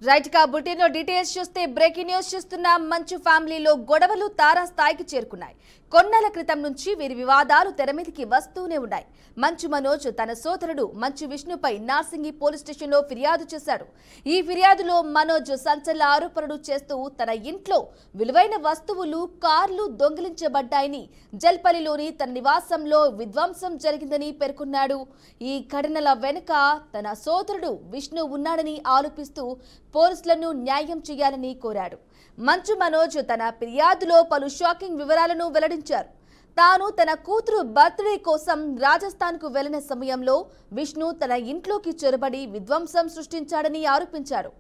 Right గా bulletin లో details చూస్తే బ్రేకింగ్ న్యూస్ చూస్తున్న మంచు ఫ్యామిలీలో గొడవలు తారాస్థాయికి చేరుకున్నాయి. కొన్నేళ్ల క్రితం నుంచి వీరి వివాదాలు తెరమీదికి వస్తూనే ఉన్నాయి. మంచు మనోజ్ తన సోదరుడు మంచు విష్ణుపై నార్సింగి పోలీస్ స్టేషన్లో ఫిర్యాదు చేశాడు. ఈ ఫిర్యాదులో మనోజ్ సంచలన ఆరోపణలు చేస్తూ తన ఇంట్లో విలువైన వస్తువులు, కార్లు దొంగిలించబడ్డాయని, జల్పల్లిలోని తన నివాసంలో విధ్వంసం జరిగిందని పేర్కొన్నాడు. ఈ ఘటనల వెనుక తన సోదరుడు విష్ణు ఉన్నాడని ఆరోపిస్తూ పోలీసులను న్యాయం చేయాలని కోరాడు. మంచు మనోజ్ తన ఫిర్యాదులో పలు షాకింగ్ వివరాలను వెల్లడించారు. తాను తన కూతురు బర్త్డే కోసం రాజస్థాన్కు వెళ్లిన సమయంలో విష్ణు తన ఇంట్లోకి చొరబడి విధ్వంసం సృష్టించాడని ఆరోపించారు.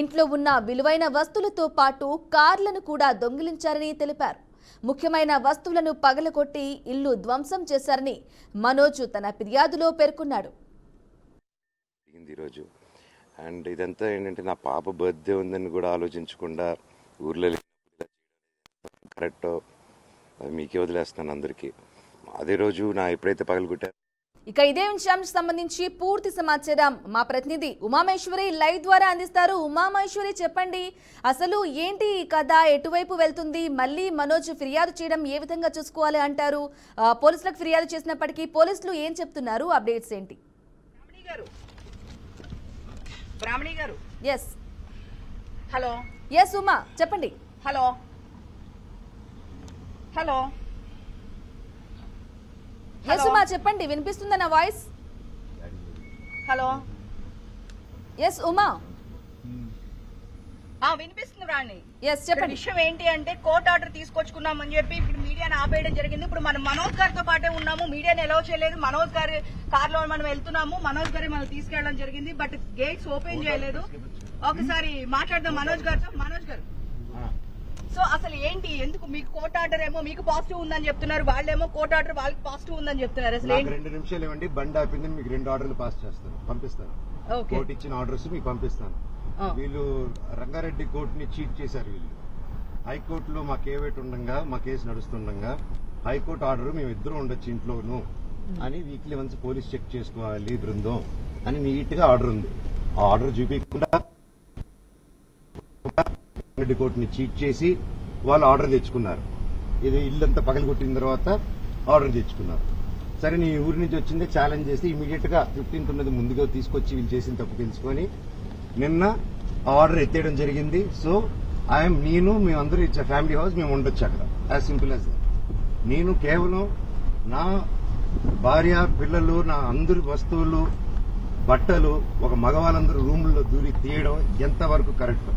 ఇంట్లో ఉన్న విలువైన వస్తువులతో పాటు కార్లను కూడా దొంగిలించారని తెలిపారు. ముఖ్యమైన వస్తువులను పగలగొట్టి ఇల్లు ధ్వంసం చేశారని మనోజ్ తన ఫిర్యాదులో పేర్కొన్నాడు. అండ్ ఇదంతా ఏంటంటే నా పాప బర్త్డే ఉందని కూడా ఆలోచించకుండా ఊర్లో కరెక్ట్ మీకే వదిలేస్తాను అందరికీ. అదే రోజు నా ఎప్పుడైతే పగలగొట్టారు. ఇక ఇదే విషయానికి సంబంధించి పూర్తి సమాచారం మా ప్రతినిధి ఉమామేశ్వరి లైవ్ ద్వారా అందిస్తారు. ఉమామేశ్వరి, చెప్పండి, అసలు ఏంటి ఈ కథ, ఎటువైపు వెళ్తుంది? మళ్ళీ మనోజ్ ఫిర్యాదు చేయడం ఏ విధంగా చూసుకోవాలి అంటారు? పోలీసులకు ఫిర్యాదు చేసినప్పటికీ పోలీసులు ఏం చెప్తున్నారు? అప్డేట్స్ ఏంటి? బ్రాహ్మణి గారు, ఎస్ హలో. ఎస్ ఉమా, చెప్పండి. హలో హలో ఎస్ ఉమా, చెప్పండి, వినిపిస్తుందా నా వాయిస్? హలో ఎస్ ఉమా, వినిపిస్తుంది రాణి. ఎస్ చెప్పండి. విషయం ఏంటి అంటే కోర్టు ఆర్డర్ తీసుకొచ్చుకున్నామని చెప్పి ఇప్పుడు మీడియాని ఆపేయడం జరిగింది. ఇప్పుడు మనం మనోజ్ గారితో పాటే ఉన్నాము, మీడియాని ఎలవ్ చేయలేదు. మనోజ్ గారి కార్ లో మనం వెళ్తున్నాము, మనోజ్ గారి మనం తీసుకెళ్లడం జరిగింది. బట్ గేట్స్ ఓపెన్ చేయలేదు. ఒకసారి మాట్లాడదాం మనోజ్ గారితో. మనోజ్ గారు, సో అసలు ఏంటి, ఎందుకు మీకు కోర్టు ఆర్డర్ ఏమో మీకు పాజిటివ్ ఉందని చెప్తున్నారు, వాళ్ళేమో కోర్టు ఆర్డర్ వాళ్ళకి పాజిటివ్ ఉందని చెప్తున్నారు. అసలు 2 నిమిషాలు ఇవ్వండి, బండి ఆపింది, మీకు 2 ఆర్డర్లు పాస్ చేస్తాను, పంపిస్తాను. కోర్టు ఇచ్చిన ఆర్డర్స్ మీకు పంపిస్తాను. వీళ్ళు రంగారెడ్డి కోర్టుని చీట్ చేశారు. వీళ్ళు హైకోర్టులో మా కేవేట్ ఉండగా, మా కేసు నడుస్తుండగా హైకోర్టు ఆర్డర్ మేము ఇద్దరు ఉండొచ్చు ఇంట్లోను అని వీక్లీ వన్స్ పోలీస్ చెక్ చేసుకోవాలి బృందం అని నీట్ గా ఆర్డర్ ఉంది. ఆ ఆర్డర్ చూపించకుండా రెడ్డి కోర్టుని చీట్ చేసి వాళ్ళు ఆర్డర్ తెచ్చుకున్నారు. ఇది ఇల్లంతా పగలగొట్టిన తర్వాత ఆర్డర్ తెచ్చుకున్నారు. సరే, నీ ఊరి నుంచి వచ్చిందే ఛాలెంజ్ చేసి ఇమీడియట్ గా 15th ఉన్నది ముందుగా తీసుకొచ్చి వీళ్ళు చేసిన తప్పు తెలుసుకొని నిన్న ఆర్డర్ ఎత్తేయడం జరిగింది. సో మేమందరూ ఇచ్చే ఫ్యామిలీ హౌస్ మేము ఉండొచ్చు అక్కడ, యాజ్ సింపుల్ యాజ్. నేను కేవలం నా భార్య, పిల్లలు, నా అందరి వస్తువులు, బట్టలు ఒక మగవాళ్ళందరూ రూముల్లో దూరి తీయడం ఎంతవరకు కరెక్ట్?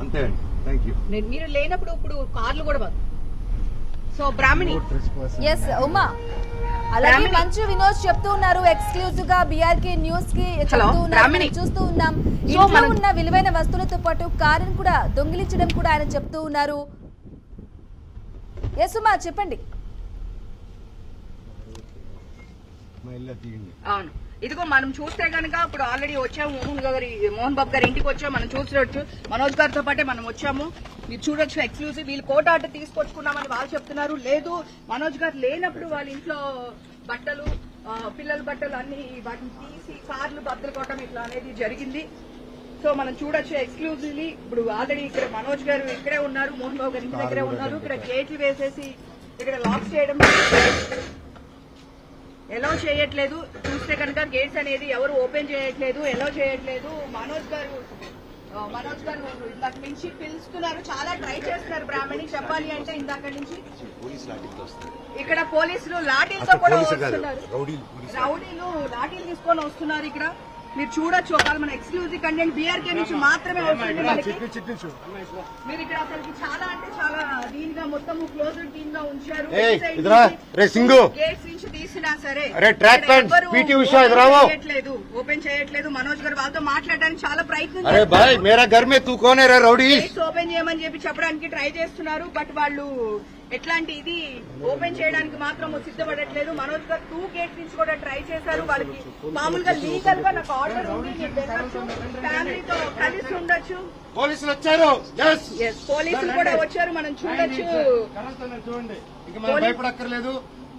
అంతే అండి. Thank you. మీరు లేనప్పుడు ఇప్పుడు కార్లు కూడా బంద్. సో బ్రాహ్మణి, ఎస్ ఉమా, అలాగే మంచు వినోద్ చెప్తూ ఉన్నారు ఎక్స్క్లూజివ్ గా బీఆర్కే న్యూస్ కి చెప్తూ ఉన్నారు, చూస్తూ ఉన్నాం. ఇంట్లో ఉన్న విలువైన వస్తువులతో పాటు కారును కూడా దొంగిలించడం కూడా ఆయన చెప్తూ ఉన్నారు. ఎస్ ఉమా, చెప్పండి. అవును, ఇదిగో మనం చూస్తే కనుక ఇప్పుడు ఆల్రెడీ వచ్చాము, మోహన్ బాబు గారి ఇంటికి వచ్చాము. మనం చూసుకోవచ్చు, మనోజ్ గారితో పాటే మనం వచ్చాము. మీరు చూడొచ్చు ఎక్స్క్లూజివ్. వీళ్ళు కోర్టు ఆర్డర్ తీసుకొచ్చుకున్నామని వాళ్ళు చెప్తున్నారు. లేదు, మనోజ్ గారు లేనప్పుడు వాళ్ళ ఇంట్లో బట్టలు, పిల్లల బట్టలు అన్ని వాటిని తీసి కార్లు బద్దలు కొట్టడం ఇట్లా అనేది జరిగింది. సో మనం చూడొచ్చు ఎక్స్క్లూజివ్లీ. ఇప్పుడు ఆల్రెడీ ఇక్కడ మనోజ్ గారు ఇక్కడే ఉన్నారు, మోహన్ బాబు గారి ఇంటి దగ్గరే ఉన్నారు. ఇక్కడ గేట్లు వేసేసి ఇక్కడ లాక్ చేయడం ఎలో చేయట్లేదు. చూస్తే కనుక గేట్స్ అనేది ఎవరు ఓపెన్ చేయట్లేదు, ఎలో చేయట్లేదు. మనోజ్ గారు ఇందాక నుంచి పిలుస్తున్నారు, చాలా ట్రై చేస్తున్నారు. బ్రాహ్మణి చెప్పాలి అంటే ఇందాక నుంచి ఇక్కడ పోలీసులు లాఠీలతో కూడా వస్తున్నారు. రౌడీలు లాఠీలు తీసుకొని వస్తున్నారు. ఇక్కడ మీరు చూడొచ్చు, ఒకవేళ మన ఎక్స్క్లూజివ్ కంటెంట్ బీఆర్కే నుంచి మాత్రమే వస్తుంది మనకి. మీరు ఇక్కడ అసలు చాలా అంటే చాలా దీనిగా మొత్తం క్లోజ్డ్ టీమ్ గా ఉంచారు. గేట్స్ నుంచి తీసినా సరే ఓపెన్ చేయట్లేదు. మనోజ్ గారు వాళ్ళతో మాట్లాడడానికి చాలా ప్రయత్నం ఓపెన్ చేయమని చెప్పి చెప్పడానికి ట్రై చేస్తున్నారు. బట్ వాళ్ళు ఎట్లాంటి ఇది ఓపెన్ చేయడానికి మాత్రం సిద్ధపడట్లేదు. మనోజ్ గారు 2 గేట్స్ నుంచి కూడా ట్రై చేశారు. వాళ్ళకి మామూలుగా లీగల్ గా నాకు ఆర్డర్ ఉంది, ఫ్యామిలీతో కలిసి ఉండొచ్చు. పోలీసులు వచ్చారు, పోలీసులు కూడా వచ్చారు. మనం చూడొచ్చు, చూడండి, భయపడక్కర్లేదు.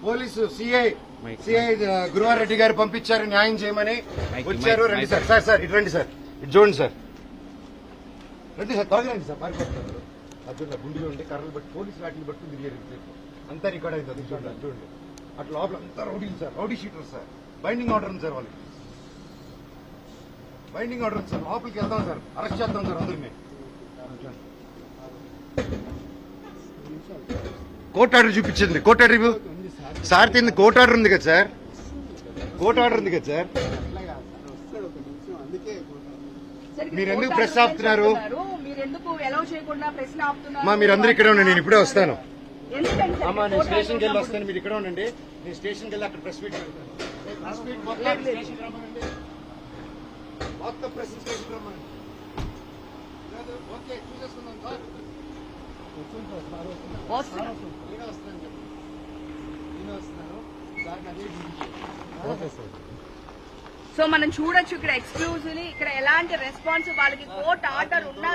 పోలీసు సిఐ గురువారెడ్డి గారు పంపించారు న్యాయం చేయమని. వచ్చారు. రండి సార్, సార్ ఇటు రండి సార్, ఇటు చూడండి సార్, రండి సార్, త్వరగా రండి సార్, పారిపోతున్నారు. అర్జున్ గుండెలో ఉండి కర్రలు బట్టి పోలీసు వాటిని బట్టి తిరిగారు. అంతా రికార్డ్ అయింది. అది చూడండి, చూడండి. అట్లా లోపల అంతా రౌడీలు sir, rowdy sheeter sir. Binding order ఉంది సార్ వాళ్ళకి. బైండింగ్ ఆర్డర్ ఉంది సార్. లోపలికి వెళ్తాం సార్, అరెస్ట్ చేద్దాం సార్ అందరినీ. కోర్టు ఆర్డర్ చూపించింది. కోర్టు ఆర్డర్ ఇవ్వు సార్. తింది కోర్టు ఆర్డర్ ఉంది కదా సార్. కోర్టు ఆర్డర్ ఉంది కదా సార్. మీరు ఎందుకు ప్రెస్ ఆపుతున్నారు? మీరందరూ ఇక్కడే ఉండండి, నేను ఇప్పుడే వస్తాను. అమ్మా నేను స్టేషన్కి వెళ్ళి వస్తాను, మీరు ఇక్కడ ఉండండి. నేను స్టేషన్కి వెళ్ళి అక్కడ ప్రెస్ మీట్ పెడతాను. ప్రెస్ మీట్ మొత్తం ప్రెస్ స్టేషన్ రమ్మనండి. ఓకే చూసేసుకుందాం సార్. సో మనం చూడొచ్చు ఇక్కడ ఎక్స్క్లూజివ్లీ ఇక్కడ ఎలాంటి రెస్పాన్స్ వాళ్ళకి కోర్టు ఆర్డర్ ఉన్నా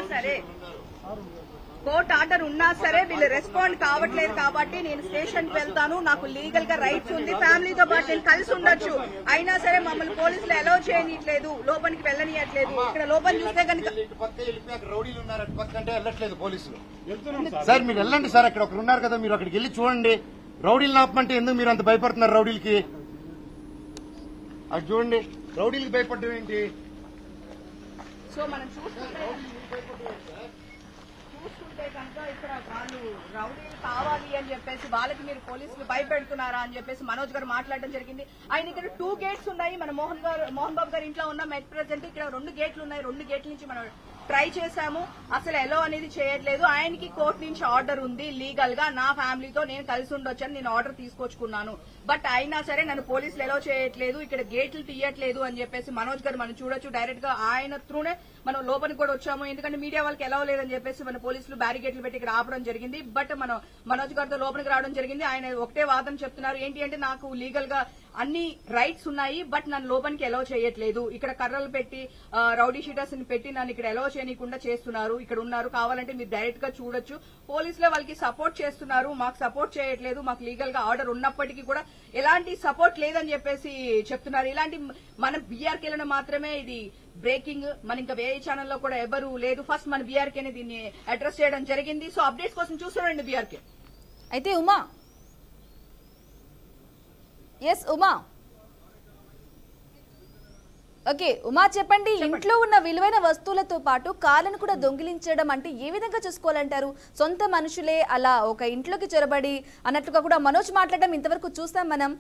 సరే వీళ్ళు రెస్పాండ్ కావట్లేదు. కాబట్టి నేను స్టేషన్ కి వెళ్తాను, నాకు లీగల్ గా రైట్స్ ఉంది, ఫ్యామిలీతో పాటు నేను కలిసి ఉండొచ్చు, అయినా సరే మమ్మల్ని పోలీసులు అలౌ చేయట్లేదు, లోపలికి వెళ్ళనియట్లేదు. ఇక్కడ లోపల చూస్తే కనుక రౌడీలు ఉన్నారు, అటు పక్క అంటే వెళ్ళట్లేదు పోలీసులు. సార్ మీరు వెళ్ళండి సార్, అక్కడ ఒకరు ఉన్నారు కదా, మీరు అక్కడికి వెళ్ళి చూడండి. రౌడీలు ఆపమంటే ఎందుకు మీరు అంత భయపడుతున్నారు? రౌడీలకి అది చూడండి, రౌడీలకి భయపడడం ఏంటి? సో మనం చూస్తుంటే కనుక ఇక్కడ వాళ్ళు రౌడీలు కావాలి అని చెప్పేసి వాళ్ళకి మీరు పోలీసులు భయపెడుతున్నారా అని చెప్పేసి మనోజ్ గారు మాట్లాడడం జరిగింది. ఆయన ఇక్కడ 2 గేట్స్ ఉన్నాయి. మన మోహన్ బాబు గారు ఇంట్లో ఉన్నాం ఎట్ ప్రెసెంట్. ఇక్కడ 2 గేట్లు ఉన్నాయి. 2 గేట్ల నుంచి మనం ట్రై చేశాము, అసలు ఎలో అనేది చేయట్లేదు. ఆయనకి కోర్టు నుంచి ఆర్డర్ ఉంది లీగల్ గా, నా ఫ్యామిలీతో నేను కలిసి ఉండొచ్చని నేను ఆర్డర్ తీసుకొచ్చుకున్నాను. బట్ అయినా సరే నన్ను పోలీసులు ఎలో చేయట్లేదు, ఇక్కడ గేట్లు తీయట్లేదు అని చెప్పేసి మనోజ్ గారు మనం చూడొచ్చు. డైరెక్ట్ గా ఆయన త్రూనే మనం లోపలికి కూడా వచ్చాము, ఎందుకంటే మీడియా వాళ్ళకి ఎలా లేదని చెప్పేసి మన పోలీసులు బ్యారికేడ్లు పెట్టి ఇక్కడ ఆపడం జరిగింది. బట్ మనం మనోజ్ గారితో లోపలికి రావడం జరిగింది. ఆయన ఒకటే వాదన చెప్తున్నారు, ఏంటి అంటే నాకు లీగల్ గా అన్ని రైట్స్ ఉన్నాయి, బట్ నన్ను లోపలికి ఎలో చేయట్లేదు. ఇక్కడ కర్రలు పెట్టి రౌడీ షీటర్స్ ని పెట్టి నన్ను ఇక్కడ ఎలో చేయకుండా చేస్తున్నారు. ఇక్కడ ఉన్నారు, కావాలంటే మీరు డైరెక్ట్ గా చూడొచ్చు. పోలీసులే వాళ్ళకి సపోర్ట్ చేస్తున్నారు, మాకు సపోర్ట్ చేయట్లేదు, మాకు లీగల్ గా ఆర్డర్ ఉన్నప్పటికీ కూడా ఎలాంటి సపోర్ట్ లేదని చెప్పేసి చెప్తున్నారు. ఇలాంటి మన బీఆర్కేలను మాత్రమే ఇది బ్రేకింగ్, మన ఇంకా వేరే ఛానల్లో కూడా ఎవరు లేదు. ఫస్ట్ మన బీఆర్కేని దీన్ని అడ్రస్ చేయడం జరిగింది. సో అప్డేట్స్ కోసం చూస్తున్నారండి బీఆర్కే. అయితే ఉమా, ఎస్ ఉమా, ఓకే ఉమా చెప్పండి. ఇంట్లో ఉన్న విలువైన వస్తువులతో పాటు కార్లను కూడా దొంగిలించడం అంటే ఏ విధంగా చూసుకోవాలంటారు? సొంత మనుషులే అలా ఒక ఇంట్లోకి చొరబడి అన్నట్లుగా కూడా మనోజ్ మాట్లాడడం ఇంతవరకు చూస్తాం మనం.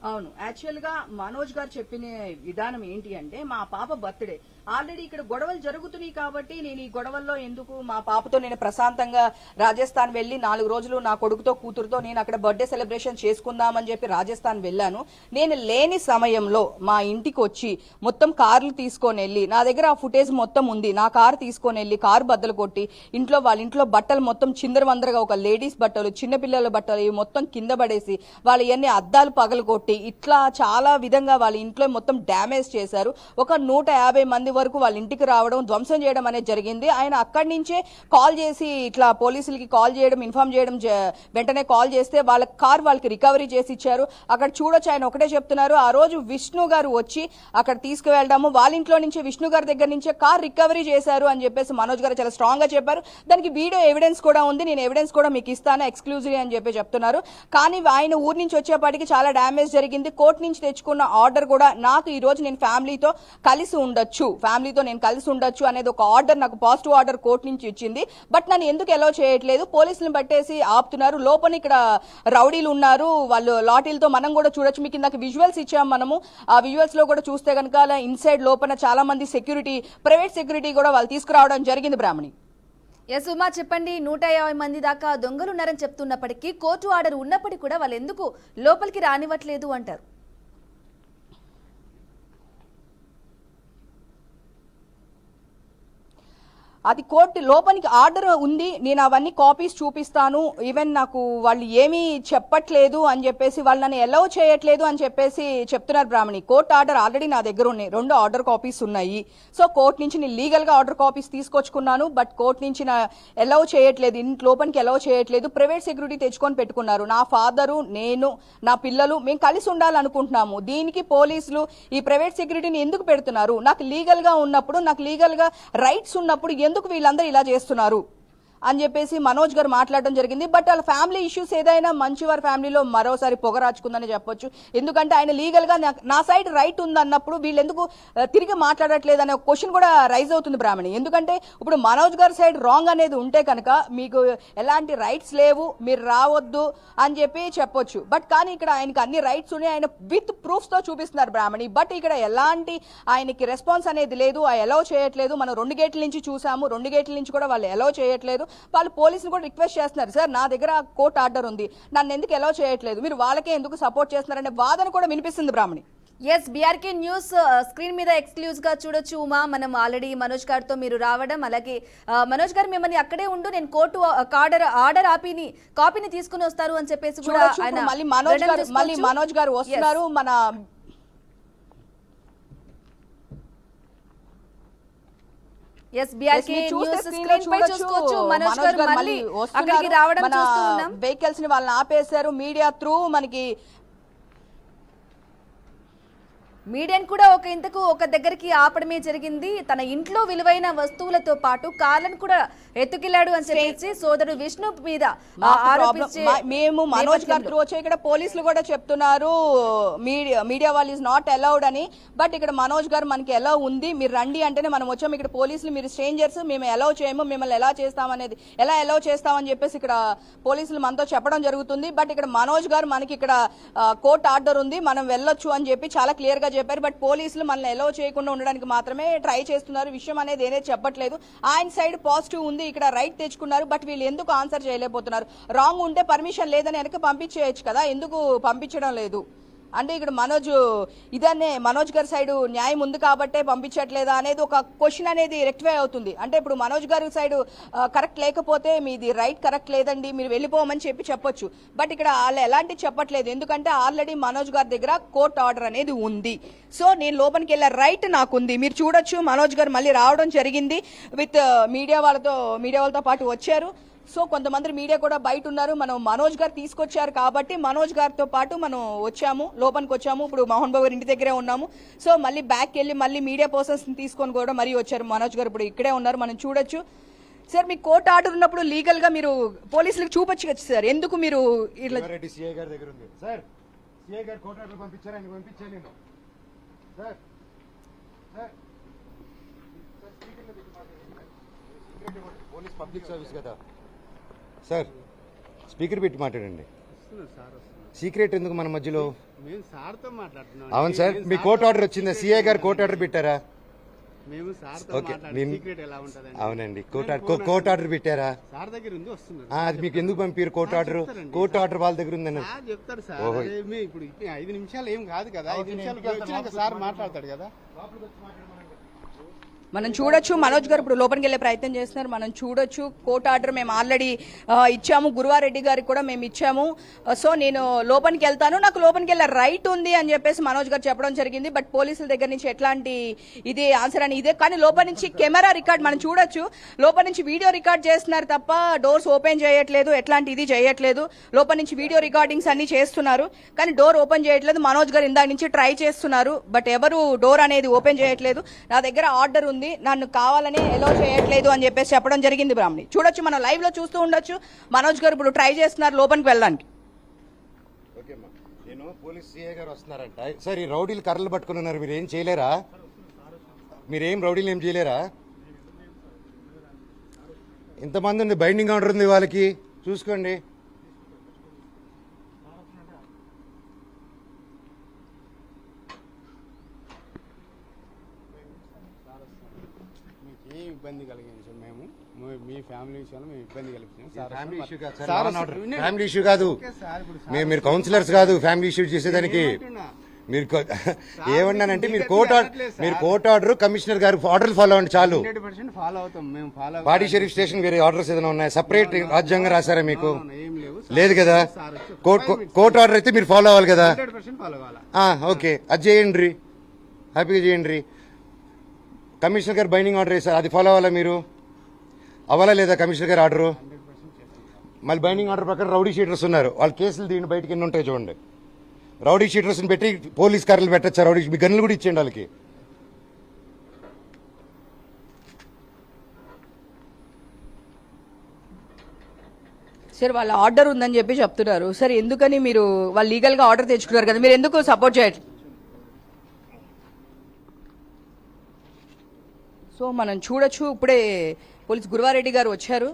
అవును, యాక్చువల్ గా మనోజ్ గారు చెప్పిన విధానం ఏంటి అంటే, మా పాప బర్త్డే ఆల్రెడీ ఇక్కడ గొడవలు జరుగుతున్నాయి కాబట్టి నేను ఈ గొడవల్లో ఎందుకు, మా పాపతో నేను ప్రశాంతంగా రాజస్థాన్ వెళ్లి 4 రోజులు నా కొడుకుతో కూతురుతో నేను అక్కడ బర్త్డే సెలబ్రేషన్ చేసుకుందామని చెప్పి రాజస్థాన్ వెళ్ళాను. నేను లేని సమయంలో మా ఇంటికి వచ్చి మొత్తం కార్లు తీసుకొని వెళ్ళి, నా దగ్గర ఆ ఫుటేజ్ మొత్తం ఉంది, నా కారు తీసుకొని వెళ్ళి కారు బద్దలు కొట్టి వాళ్ళ ఇంట్లో బట్టలు మొత్తం చిందరవందరగా, ఒక లేడీస్ బట్టలు, చిన్నపిల్లల బట్టలు ఇవి మొత్తం కింద పడేసి వాళ్ళ ఇవన్నీ అద్దాలు పగలు కొట్టి ఇట్లా చాలా విధంగా వాళ్ళ ఇంట్లో మొత్తం డ్యామేజ్ చేశారు. ఒక 150 మంది వరకు వాళ్ళ ఇంటికి రావడం, ధ్వంసం చేయడం అనేది జరిగింది. ఆయన అక్కడి నుంచే కాల్ చేసి ఇట్లా పోలీసులకి కాల్ చేయడం, ఇన్ఫార్మ్ చేయడం, వెంటనే కాల్ చేస్తే వాళ్ళ కార్ వాళ్ళకి రికవరీ చేసి ఇచ్చారు. అక్కడ చూడొచ్చు, ఆయన ఒకటే చెప్తున్నారు, ఆ రోజు విష్ణు గారు వచ్చి అక్కడ తీసుకువెళ్ళడము, వాళ్ళ ఇంట్లో నుంచి విష్ణు గారి దగ్గర నుంచే కార్ రికవరీ చేశారు అని చెప్పేసి మనోజ్ గారు చాలా స్ట్రాంగ్ గా చెప్పారు. దానికి వీడియో ఎవిడెన్స్ కూడా ఉంది, నేను ఎవిడెన్స్ కూడా మీకు ఇస్తాను ఎక్స్క్లూజివ్ అని చెప్పి చెప్తున్నారు. కానీ ఆయన ఊరి నుంచి వచ్చేపాటికి చాలా డ్యామేజ్ జరిగింది. కోర్టు నుంచి తెచ్చుకున్న ఆర్డర్ కూడా నాకు ఈ రోజు నేను ఫ్యామిలీతో నేను కలిసి ఉండొచ్చు అనేది ఒక ఆర్డర్, నాకు పాజిటివ్ ఆర్డర్ కోర్టు నుంచి ఇచ్చింది. బట్ నన్ను ఎందుకు ఎలో చేయట్లేదు, పోలీసులను పట్టేసి ఆపుతున్నారు. లోపల ఇక్కడ రౌడీలు ఉన్నారు, వాళ్ళు లాఠీలతో మనం కూడా చూడొచ్చు. మీకు ఇందాక విజువల్స్ ఇచ్చాం మనము, ఆ విజువల్స్ లో కూడా చూస్తే కనుక ఇన్సైడ్ లోపల చాలా మంది సెక్యూరిటీ, ప్రైవేట్ సెక్యూరిటీ కూడా వాళ్ళు తీసుకురావడం జరిగింది. బ్రాహ్మణి, ఎస్ ఉమా చెప్పండి. 150 మంది దాకా దొంగలు ఉన్నారని చెప్తున్నప్పటికీ కోర్టు ఆర్డర్ ఉన్నప్పటికీ కూడా వాళ్ళు ఎందుకు లోపలికి రానివ్వట్లేదు అంటారు? అది కోర్టు లోపలికి ఆర్డర్ ఉంది, నేను అవన్నీ కాపీస్ చూపిస్తాను, ఈవెన్ నాకు వాళ్ళు ఏమీ చెప్పట్లేదు అని చెప్పేసి వాళ్ళు నన్ను అలౌ చేయట్లేదు అని చెప్పేసి చెప్తున్నారు బ్రాహ్మణి. కోర్టు ఆర్డర్ ఆల్రెడీ నా దగ్గర ఉన్నాయి, 2 ఆర్డర్ కాపీస్ ఉన్నాయి. సో కోర్టు నుంచి నేను లీగల్ గా ఆర్డర్ కాపీస్ తీసుకొచ్చుకున్నాను, బట్ కోర్టు నుంచి నా అలౌ చేయట్లేదు, ఇంటి లోపలికి అలౌ చేయట్లేదు. ప్రైవేట్ సెక్యూరిటీ తెచ్చుకొని పెట్టుకున్నారు. నా ఫాదరు, నేను, నా పిల్లలు మేము కలిసి ఉండాలనుకుంటున్నాము. దీనికి పోలీసులు ఈ ప్రైవేట్ సెక్యూరిటీని ఎందుకు పెడుతున్నారు? నాకు లీగల్ గా ఉన్నప్పుడు, నాకు లీగల్ గా రైట్స్ ఉన్నప్పుడు ఎందుకు వీళ్ళందరూ ఇలా చేస్తున్నారు అని చెప్పేసి మనోజ్ గారు మాట్లాడడం జరిగింది. బట్ వాళ్ళ ఫ్యామిలీ ఇష్యూస్ ఏదైనా మంచివారి ఫ్యామిలీలో మరోసారి పొగరాచుకుందని చెప్పొచ్చు. ఎందుకంటే ఆయన లీగల్ గా నా సైడ్ రైట్ ఉందన్నప్పుడు వీళ్ళు ఎందుకు తిరిగి మాట్లాడట్లేదు అనే క్వశ్చన్ కూడా రైజ్ అవుతుంది బ్రాహ్మణి. ఎందుకంటే ఇప్పుడు మనోజ్ గారి సైడ్ రాంగ్ అనేది ఉంటే కనుక మీకు ఎలాంటి రైట్స్ లేవు, మీరు రావద్దు అని చెప్పి చెప్పొచ్చు. బట్ కానీ ఇక్కడ ఆయనకి అన్ని రైట్స్ ఉన్నాయి, ఆయన విత్ ప్రూఫ్స్ తో చూపిస్తున్నారు బ్రాహ్మణి. బట్ ఇక్కడ ఎలాంటి ఆయనకి రెస్పాన్స్ అనేది లేదు, అలౌ చేయట్లేదు. మనం 2 గేట్ల నుంచి చూసాము, 2 గేట్ల నుంచి కూడా వాళ్ళు అలౌ చేయట్లేదు. వాళ్ళు పోలీసులు కూడా రిక్వెస్ట్ చేస్తున్నారు, సార్ నా దగ్గర కోర్టు ఆర్డర్ ఉంది, నన్ను ఎందుకు అలౌ చేయట్లేదు, మీరు వాళ్ళకే ఎందుకు సపోర్ట్ చేస్తున్నారనే వాదన కూడా వినిపిస్తుంది బ్రాహ్మణి. ఎస్, బీఆర్కే న్యూస్ స్క్రీన్ మీద ఎక్స్క్లూజివ్ గా చూడొచ్చు ఉమా. మనం ఆల్రెడీ మనోజ్ గారితో మీరు రావడం, అలాగే మనోజ్ గారు మిమ్మల్ని అక్కడే ఉండు, నేను కోర్టు ఆర్డర్ కాపీని తీసుకుని వస్తారు అని చెప్పేసి కూడా ఆయన మళ్ళీ మనోజ్ గారు వస్తున్నారు. మన ఎస్, బీఆర్కే న్యూస్ స్క్రీన్ పై చూసుకోవచ్చు. మనోజ్ గారు మళ్ళీ అక్కడికి రావడం చూస్తూ ఉన్నాం. వెహికల్స్ ని వాళ్ళని ఆపేశారు. మీడియా త్రూ మనకి మీడియాని కూడా ఒక దగ్గరికి ఆపడమే జరిగింది. తన ఇంట్లో విలువైన వస్తువులతో పాటు కార్లను కూడా ఎత్తుకెళ్లాడు అని చెప్పేసి సోదరుడు విష్ణు మీద మేము మనోజ్ గారు త్రూ వచ్చే ఇక్కడ పోలీసులు కూడా చెప్తున్నారు మీడియా వాళ్ళు ఈజ్ నాట్ అలౌడ్ అని. బట్ ఇక్కడ మనోజ్ గారు మనకి అలౌ ఉంది, మీరు రండి అంటేనే మనం వచ్చాము. ఇక్కడ పోలీసులు మీరు స్ట్రేంజర్స్, మేము అలౌ చేయము, మిమ్మల్ని ఎలా చేస్తామనేది ఎలా అలౌ చేస్తామని చెప్పేసి ఇక్కడ పోలీసులు మనతో చెప్పడం జరుగుతుంది. బట్ ఇక్కడ మనోజ్ గారు మనకి ఇక్కడ కోర్టు ఆర్డర్ ఉంది, మనం వెళ్ళొచ్చు అని చెప్పి చాలా క్లియర్ గా చెప్పారు. బట్ పోలీసులు మనల్ని అలౌ చేయకుండా ఉండడానికి మాత్రమే ట్రై చేస్తున్నారు. విషయం అనేది ఏనే చెప్పట్లేదు. ఆయన సైడ్ పాజిటివ్ ఉంది, ఇక్కడ రైట్ తెచ్చుకున్నారు. బట్ వీళ్ళు ఎందుకు ఆన్సర్ చేయలేకపోతున్నారు? రాంగ్ ఉంటే పర్మిషన్ లేదని వెనక పంపించేయచ్చు కదా, ఎందుకు పంపించడం లేదు అంటే ఇక్కడ మనోజ్ గారి సైడ్ న్యాయం ఉంది కాబట్టే పంపించట్లేదా అనేది ఒక క్వశ్చన్ అనేది రెక్టిఫై అవుతుంది. అంటే ఇప్పుడు మనోజ్ గారి సైడ్ కరెక్ట్ లేకపోతే మీది రైట్ కరెక్ట్ లేదండి, మీరు వెళ్ళిపోమని చెప్పొచ్చు. బట్ ఇక్కడ వాళ్ళు ఎలాంటి చెప్పట్లేదు, ఎందుకంటే ఆల్రెడీ మనోజ్ గారి దగ్గర కోర్టు ఆర్డర్ అనేది ఉంది. సో నేను లోపలికి వెళ్ళే రైట్ నాకుంది. మీరు చూడొచ్చు మనోజ్ గారు మళ్ళీ రావడం జరిగింది విత్ మీడియా వాళ్ళతో పాటు వచ్చారు. సో కొంతమంది మీడియా కూడా బయట ఉన్నారు. మనం మనోజ్ గారు తీసుకొచ్చారు కాబట్టి మనోజ్ గారితో పాటు మనం లోపలికి వచ్చాము. ఇప్పుడు మోహన్ బాబు గారి ఇంటి దగ్గరే ఉన్నాము. సో మళ్ళీ బ్యాక్ వెళ్ళి మళ్ళీ మీడియా పర్సన్స్ తీసుకొని కూడా మరీ వచ్చారు. మనోజ్ గారు ఇప్పుడు ఇక్కడే ఉన్నారు, మనం చూడొచ్చు. సార్ మీకు కోర్టు ఆర్డర్ ఉన్నప్పుడు లీగల్ గా మీరు పోలీసులకు చూపొచ్చు కదా సార్, ఎందుకు మీరు ఇట్లా సిఐ గారి దగ్గర ఉంది సార్, సిఐ గారు కోర్టు ఆర్డర్ పంపించారు, ఆయన పంపించాను సార్. పోలీస్ పబ్లిక్ సర్వీస్ కదా సార్, స్పీకర్ పెట్టి మాట్లాడండి. సీక్రెట్ ఎందుకు మన మధ్యలో? అవును సార్, మీ కోర్టు ఆర్డర్ వచ్చిందా? సిఐ గారు కోర్టు ఆర్డర్ పెట్టారా? ఓకే, అవునండి, కోర్టు ఆర్డర్ పెట్టారా? అది మీకు ఎందుకు పంపారు కోర్టు ఆర్డర్? కోర్టు ఆర్డర్ వాళ్ళ దగ్గర ఉందని చెప్తారు సార్. ఇప్పుడు 5 నిమిషాలు ఏం కాదు కదా, 5 నిమిషాలు సార్ మాట్లాడతాడు కదా. మనం చూడొచ్చు మనోజ్ గారు ఇప్పుడు లోపలికి వెళ్లే ప్రయత్నం చేస్తున్నారు. మనం చూడొచ్చు కోర్టు ఆర్డర్ మేము ఆల్రెడీ ఇచ్చాము, గురువారెడ్డి గారికి కూడా మేము ఇచ్చాము. సో నేను లోపలికి వెళ్తాను, నాకు లోపలికి వెళ్ళే రైట్ ఉంది అని చెప్పేసి మనోజ్ గారు చెప్పడం జరిగింది. బట్ పోలీసుల దగ్గర నుంచి ఎట్లాంటి ఇది ఆన్సర్ అని ఇదే, కానీ లోపల నుంచి కెమెరా రికార్డ్ మనం చూడొచ్చు, లోపల నుంచి వీడియో రికార్డ్ చేస్తున్నారు తప్ప డోర్స్ ఓపెన్ చేయట్లేదు, ఎట్లాంటి ఇది చేయట్లేదు. లోపల నుంచి వీడియో రికార్డింగ్స్ అన్ని చేస్తున్నారు కానీ డోర్ ఓపెన్ చేయట్లేదు. మనోజ్ గారు ఇందాక నుంచి ట్రై చేస్తున్నారు, బట్ ఎవరు డోర్ అనేది ఓపెన్ చేయట్లేదు. నా దగ్గర ఆర్డర్ ఉంది, నన్ను కావాలని అలౌ చేయట్లేదు అని చెప్పేసి చెప్పడం జరిగింది. బ్రాహ్మణి చూడొచ్చు, మనం లైవ్ లో చూస్తూ ఉండొచ్చు. మనోజ్ గారు ఇప్పుడు ట్రై చేస్తున్నారు లోపలికి వెళ్ళడానికి. నేను పోలీస్ సిఐ గారు వస్తున్నారంట సార్. ఈ రౌడీలు కర్రలు పట్టుకుని ఉన్నారు, మీరు ఏం చేయలేరా? మీరేం రౌడీలు ఏం చేయలేరా? ఇంతమంది ఉంది, బైండింగ్ ఆర్డర్ ఉంది వాళ్ళకి, చూసుకోండి. ఇబ్బంది కలిగించాం మేము, మీ ఫ్యామిలీ విషయంలో మేము ఇబ్బంది కలిగించాం. ఫ్యామిలీ ఇష్యూ కాదు, మీరు కౌన్సిలర్స్ కాదు ఫ్యామిలీ ఇష్యూ చేసేదానికి. మీరు ఏమన్నానంటే మీరు కోర్ట్ ఆర్డర్ కమిషనర్ గారు ఆర్డర్ ఫాలో అవ్వండి చాలు. 100% ఫాలో అవుతాం మేము. ఫాలో పాడి షరీఫ్ స్టేషన్ వేరే ఆర్డర్స్ ఏదైనా ఉన్నాయా? సపరేట్ రాజ్యాంగం రాశారా మీకు? ఏం లేవు లేదు కదా. కోర్ట్ ఆర్డర్ అయితే మీరు ఫాలో అవ్వాలి కదా. 100% ఫాలో అవ్వాలి. ఓకే, అది చేయండి, హ్యాపీగా చేయండి. కమిషనర్ గారు బైండింగ్ ఆర్డర్ వేశారు, అది ఫాలో అవ్వాలా మీరు? అవ్వాలా లేదా కమిషనర్ గారు ఆర్డర్? మళ్ళీ బైండింగ్ ఆర్డర్ ప్రకారం రౌడీ షీటర్స్ ఉన్నారు, వాళ్ళ కేసులు దీని బయటకి ఎన్ని ఉంటాయి చూడండి. రౌడీ షీటర్స్ పెట్టి పోలీస్ కార్లు పెట్టచ్చా? రౌడీ మీ గన్నులు కూడా ఇచ్చేయండి వాళ్ళకి. సార్ వాళ్ళ ఆర్డర్ ఉందని చెప్పి చెప్తున్నారు సార్. ఎందుకని మీరు వాళ్ళు లీగల్ గా ఆర్డర్ తెచ్చుకున్నారు కదా, మీరు ఎందుకు సపోర్ట్ చేయట్లేదు? సో మనం చూడొచ్చు, ఇప్పుడే పోలీస్ గురువారెడ్డి గారు వచ్చారు.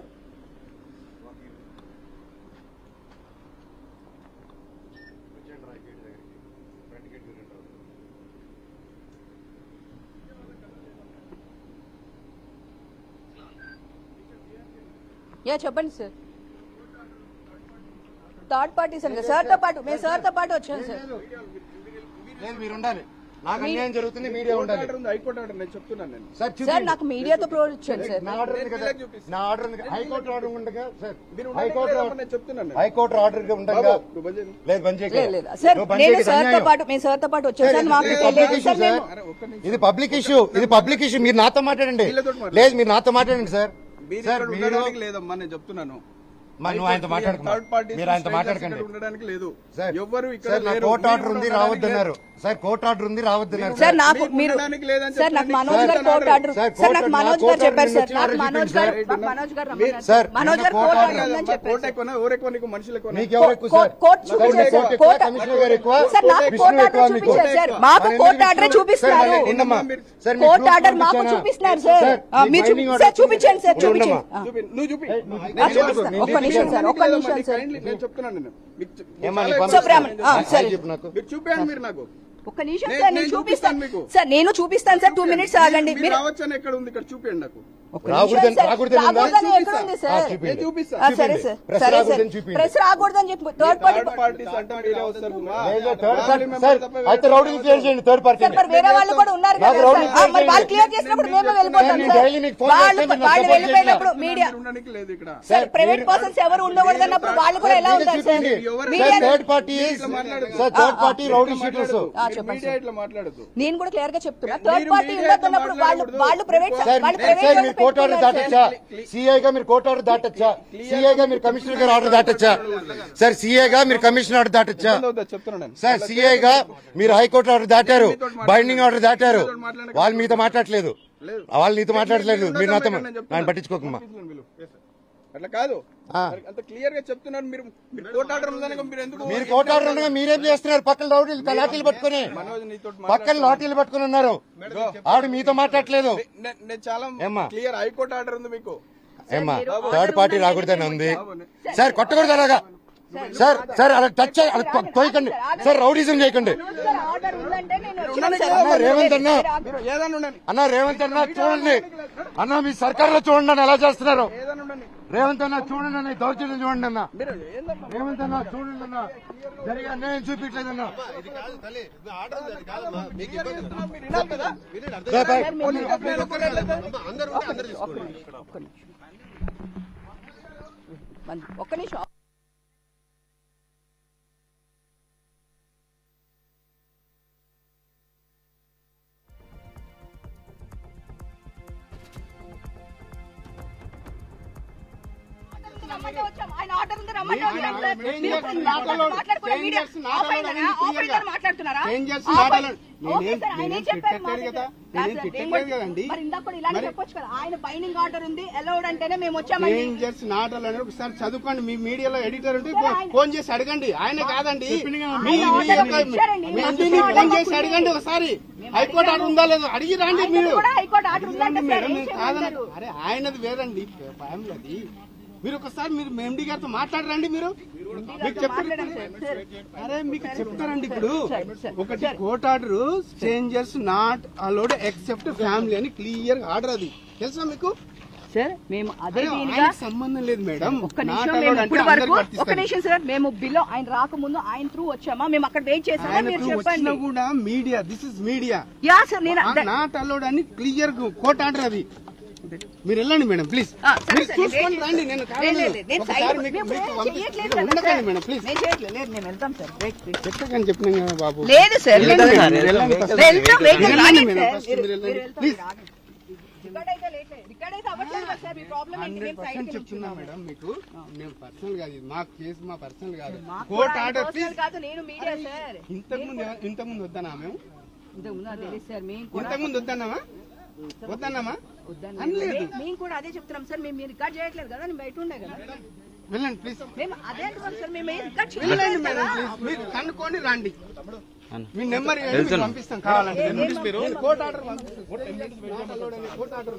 చెప్పండి సార్. థర్డ్ పార్టీస్ అని సార్తో పాటు మేము సార్తో పాటు వచ్చాను సార్. మీరు ఉండాలి, నాకు అన్యాయం జరుగుతుంది, మీడియా ఉండాలి. సార్ నాకు మీడియాతో ప్రొవైడ్ ఇచ్చాను సార్. నా ఆర్డర్ హైకోర్టు ఆర్డర్ ఉండగా సార్, హైకోర్టు ఆర్డర్ ఉండగా లేదు బంద్ చేయలేదు సార్. నేను సార్తో పాటు మేము సార్తో పాటు వచ్చాను. మాకు ఇది పబ్లిక్ ఇష్యూ, ఇది పబ్లిక్ ఇష్యూ. మీరు నాతో మాట్లాడండి. లేదు, మీరు నాతో మాట్లాడండి సార్. లేదమ్మా నేను చెప్తున్నాను. నువ్వు ఆయనతో మాట్లాడుతున్నాను, మీరు ఆయనతో మాట్లాడకండి. ఉండడానికి లేదు. ఎవరు కోర్టు ఆర్డర్ ఉంది రావద్దన్నారు సార్. కోర్టు ఆర్డర్ ఉంది రావద్దన్నారు సార్. నాకు మీరు సార్ నాకు మనోజ్ గారు కోర్టు ఆర్డర్ సార్, నాకు మనోజ్ గారు చెప్పారు సార్. నాకు మనోజ్ గారు సార్, మనోజ్ గారు కోర్టు ఆర్డర్ ఉందని చెప్పారు. కమిషనర్ గారు ఎక్కువ సార్, నాకు కోర్టు ఆర్డర్ చూపించారు సార్. మాకు కోర్టు ఆర్డర్ చూపిస్తున్నారు. కోర్టు ఆర్డర్ మాకు చూపిస్తున్నారు సార్. మీరు చూపించండి సార్, చూపించండి. నువ్వు చూపి. ఒక్క నిమిషం సార్, ఒక్క నిమిషం సార్. నేను చెప్తున్నాను. చూపించండి మీరు నాకు. ఒక్క నిమిషం సార్, నేను చూపిస్తాను మీకు సార్. నేను చూపిస్తాను సార్, 2 minutes ఆగండి. మీరు రావచ్చని ఎక్కడ ఉంది? ఇక్కడ చూపించండి నాకు. రాకూడదని ఎక్కడ ఉంది సార్? సరే సార్, సరే సార్. ప్రెస్ రాకూడదని చెప్పి థర్డ్ పార్టీ అయితే రౌడీని క్లియర్ చేయండి. థర్డ్ పార్టీ వేరే వాళ్ళు కూడా ఉన్నారు కదా సార్. మరి వాళ్ళు క్లియర్ చేసినప్పుడు మేము వెళ్ళిపోతాం సార్. వాళ్ళు వెళ్ళిపోయినప్పుడు మీడియా సార్, ప్రైవేట్ పర్సన్స్ ఎవరు ఉండకూడదన్నప్పుడు వాళ్ళు కూడా ఎలా ఉంటారు sir? Third party third party rowdy sheeters. నేను కూడా క్లియర్ గా చెప్తున్నా, థర్డ్ పార్టీ ఉండకన్నప్పుడు వాళ్ళు ప్రైవేట్ కోర్టు ఆర్డర్ దాటొచ్చా? సీఐగా మీరు కోర్టు ఆర్డర్ దాటొచ్చా? సీఐగా మీరు కమిషనర్ గారు ఆర్డర్ దాటొచ్చా? సార్, సీఐగా మీరు కమిషనర్ ఆర్డర్ దాటొచ్చా? సార్, సీఐగా మీరు హైకోర్టు ఆర్డర్ దాటారు, బైండింగ్ ఆర్డర్ దాటారు. వాళ్ళు మీతో మాట్లాడలేదు, వాళ్ళు నీతో మాట్లాడలేదు. మీరు నాతో నన్ను పట్టించుకోకమ్మా. అట్లా కాదు, అంత క్లియర్ గా చెప్తున్నారు. మీరు కోర్టు ఆర్డర్ ఉందనగా మీరు ఎందుకు? మీరు కోర్టు ఆర్డర్ ఉండగా మీరేం చేస్తున్నారు? పక్కన రౌడీలు లాఠీలు పట్టుకుని, పక్కన లాఠీలు పట్టుకుని ఉన్నారు. ఆవిడ మీతో మాట్లాడలేదు. నేను చాలా క్లియర్, హైకోర్టు ఆర్డర్ ఉంది మీకు. ఏమ్మా, థర్డ్ పార్టీ రాకూడదని ఉంది సార్. కొట్టకూడదు అలాగా సార్. సార్, అలా టచ్ తోయకండి సార్, రౌడీజం చేయకండి. రేవంత్ అన్న రేవంత్ అన్న చూడండి అన్న, మీ సర్కార్లో చూడండి అన్న ఎలా చేస్తున్నారు. రేవంత్ అన్న చూడండి అన్న, దౌర్జన్యం చూడండి అన్న. రేవంత్ అన్న చూడండి అన్న, జరిగే అన్యాయం చూపించలేదన్న. ఒక్క నిమిషం. ఆయన ఆర్డర్ ఉంది, మాట్లాడుతున్నారా? ఆయన బైండింగ్ ఆర్డర్ ఉంది, అలౌడ్ అంటేనే మేము వచ్చామని. ఒకసారి చదువుకోండి, మీ మీడియాలో ఎడిటర్ ఉంటే ఫోన్ చేసి అడగండి. ఆయన కాదండి, ఫోన్ చేసి అడగండి ఒకసారి. హైకోర్టు ఆర్డర్ ఉందా లేదో అడిగి రండి మీరు. కాదండి, అరే ఆయనది వేరండి, ఫ్యామిలీ అది. మీరు ఒకసారి మీరు ఎండి గారితో మాట్లాడరండి. మీరు మీకు అరే మీకు చెప్తారండి. ఇప్పుడు ఒకటి court order, strangers not allowed except family అని క్లియర్ ఆర్డర్. అది తెలుసా మీకు? సార్ మేము అదే అరే, దీనిగా ఆయనకు సంబంధం లేదు మేడం. ఒక్క నిమిషం నాట్ మేము అలౌడ్ ఇప్పుడు అంటే వరకు అందరికి ఒక్క వర్తిస్తుంది. నిమిషం సార్ మేము బిలో ఆయన రాకముందు ఆయన త్రూ వచ్చామా మేము అక్కడ వెయిట్ చేసామా ఆయన మీరు through చెప్పండి వచ్చినా కూడా media, this is media, yeah sir నేను నాట్ అలౌడ్ అని క్లియర్ కోర్ట్ ఆర్డర్ అది. మీరు వెళ్ళండి మేడం ప్లీజ్. సరే, మీరు సరే, చూసుకొని నేను రండి. నేను లేదు, లేదు, నేను ఒకసారి సైడ్ మీకు మేము మీకు ఏం పంపిస్తాను. చేయట్లేదు ఇక్కడ కదా ఉండకండి సార్. Madam please. మేము చేయట్లేదు, లేదు మేము వెళ్తాం సార్ బ్రేక్ ప్లీజ్. చెప్పకని చెప్పినాం కదా బాబు. లేదు సార్ వెళ్ళండి లేదు మేడం, సార్. వెళ్ళండి first. వెళ్తాం, వెళ్తాం, వెళ్ళండి రాలేదు మేడం, సార్. first మీరు- మీరు వెళ్ళండి. మీరు వెళ్తాం, ప్లీజ్. మీరు ఆగండి. రికార్డ్ అయితే లేదు, రికార్డ్ అయితే అవ్వట్లేదు కదా సార్ మీ ప్రాబ్లం ఏంటి? మేము 100% సైడ్కి చెప్తున్నా నిల్చున్నాము. మేడం మీకు. మేము పర్సనల్ కాదు ఇది. మా కేసు మా పర్సనల్ కాదు. మాకు కోర్ట్ కూడా ఆర్డర్ personal ప్లీజ్. కాదు, నేను మీడియా సార్. ఇంతకుముందు వద్దనా మేము? ఇంతకుముందు నాకు తెలుసు సార్, మేము కూడా ఇంతకుముందు వద్దన్నామా? వద్దన్నామా? వద్దని అనలేదు. మేము కూడా అదే చెప్తున్నాం సార్. మేము రికార్డ్ చేయట్లేదు కదా, నేను బయట ఉండే కదా. వెళ్ళండి ప్లీజ్. మేము అదే అంటున్నాం సార్, మేము రికార్డ్ వెళ్ళండి చేయలేదు మేడం కదా. ప్లీజ్. మీరు కనుక్కొని రండి. మీ నెంబర్ పంపిస్తాం కావాలంటే. మీరు కోర్ట్ ఆర్డర్ పంపిస్తాం. కోర్ట్ ఆర్డర్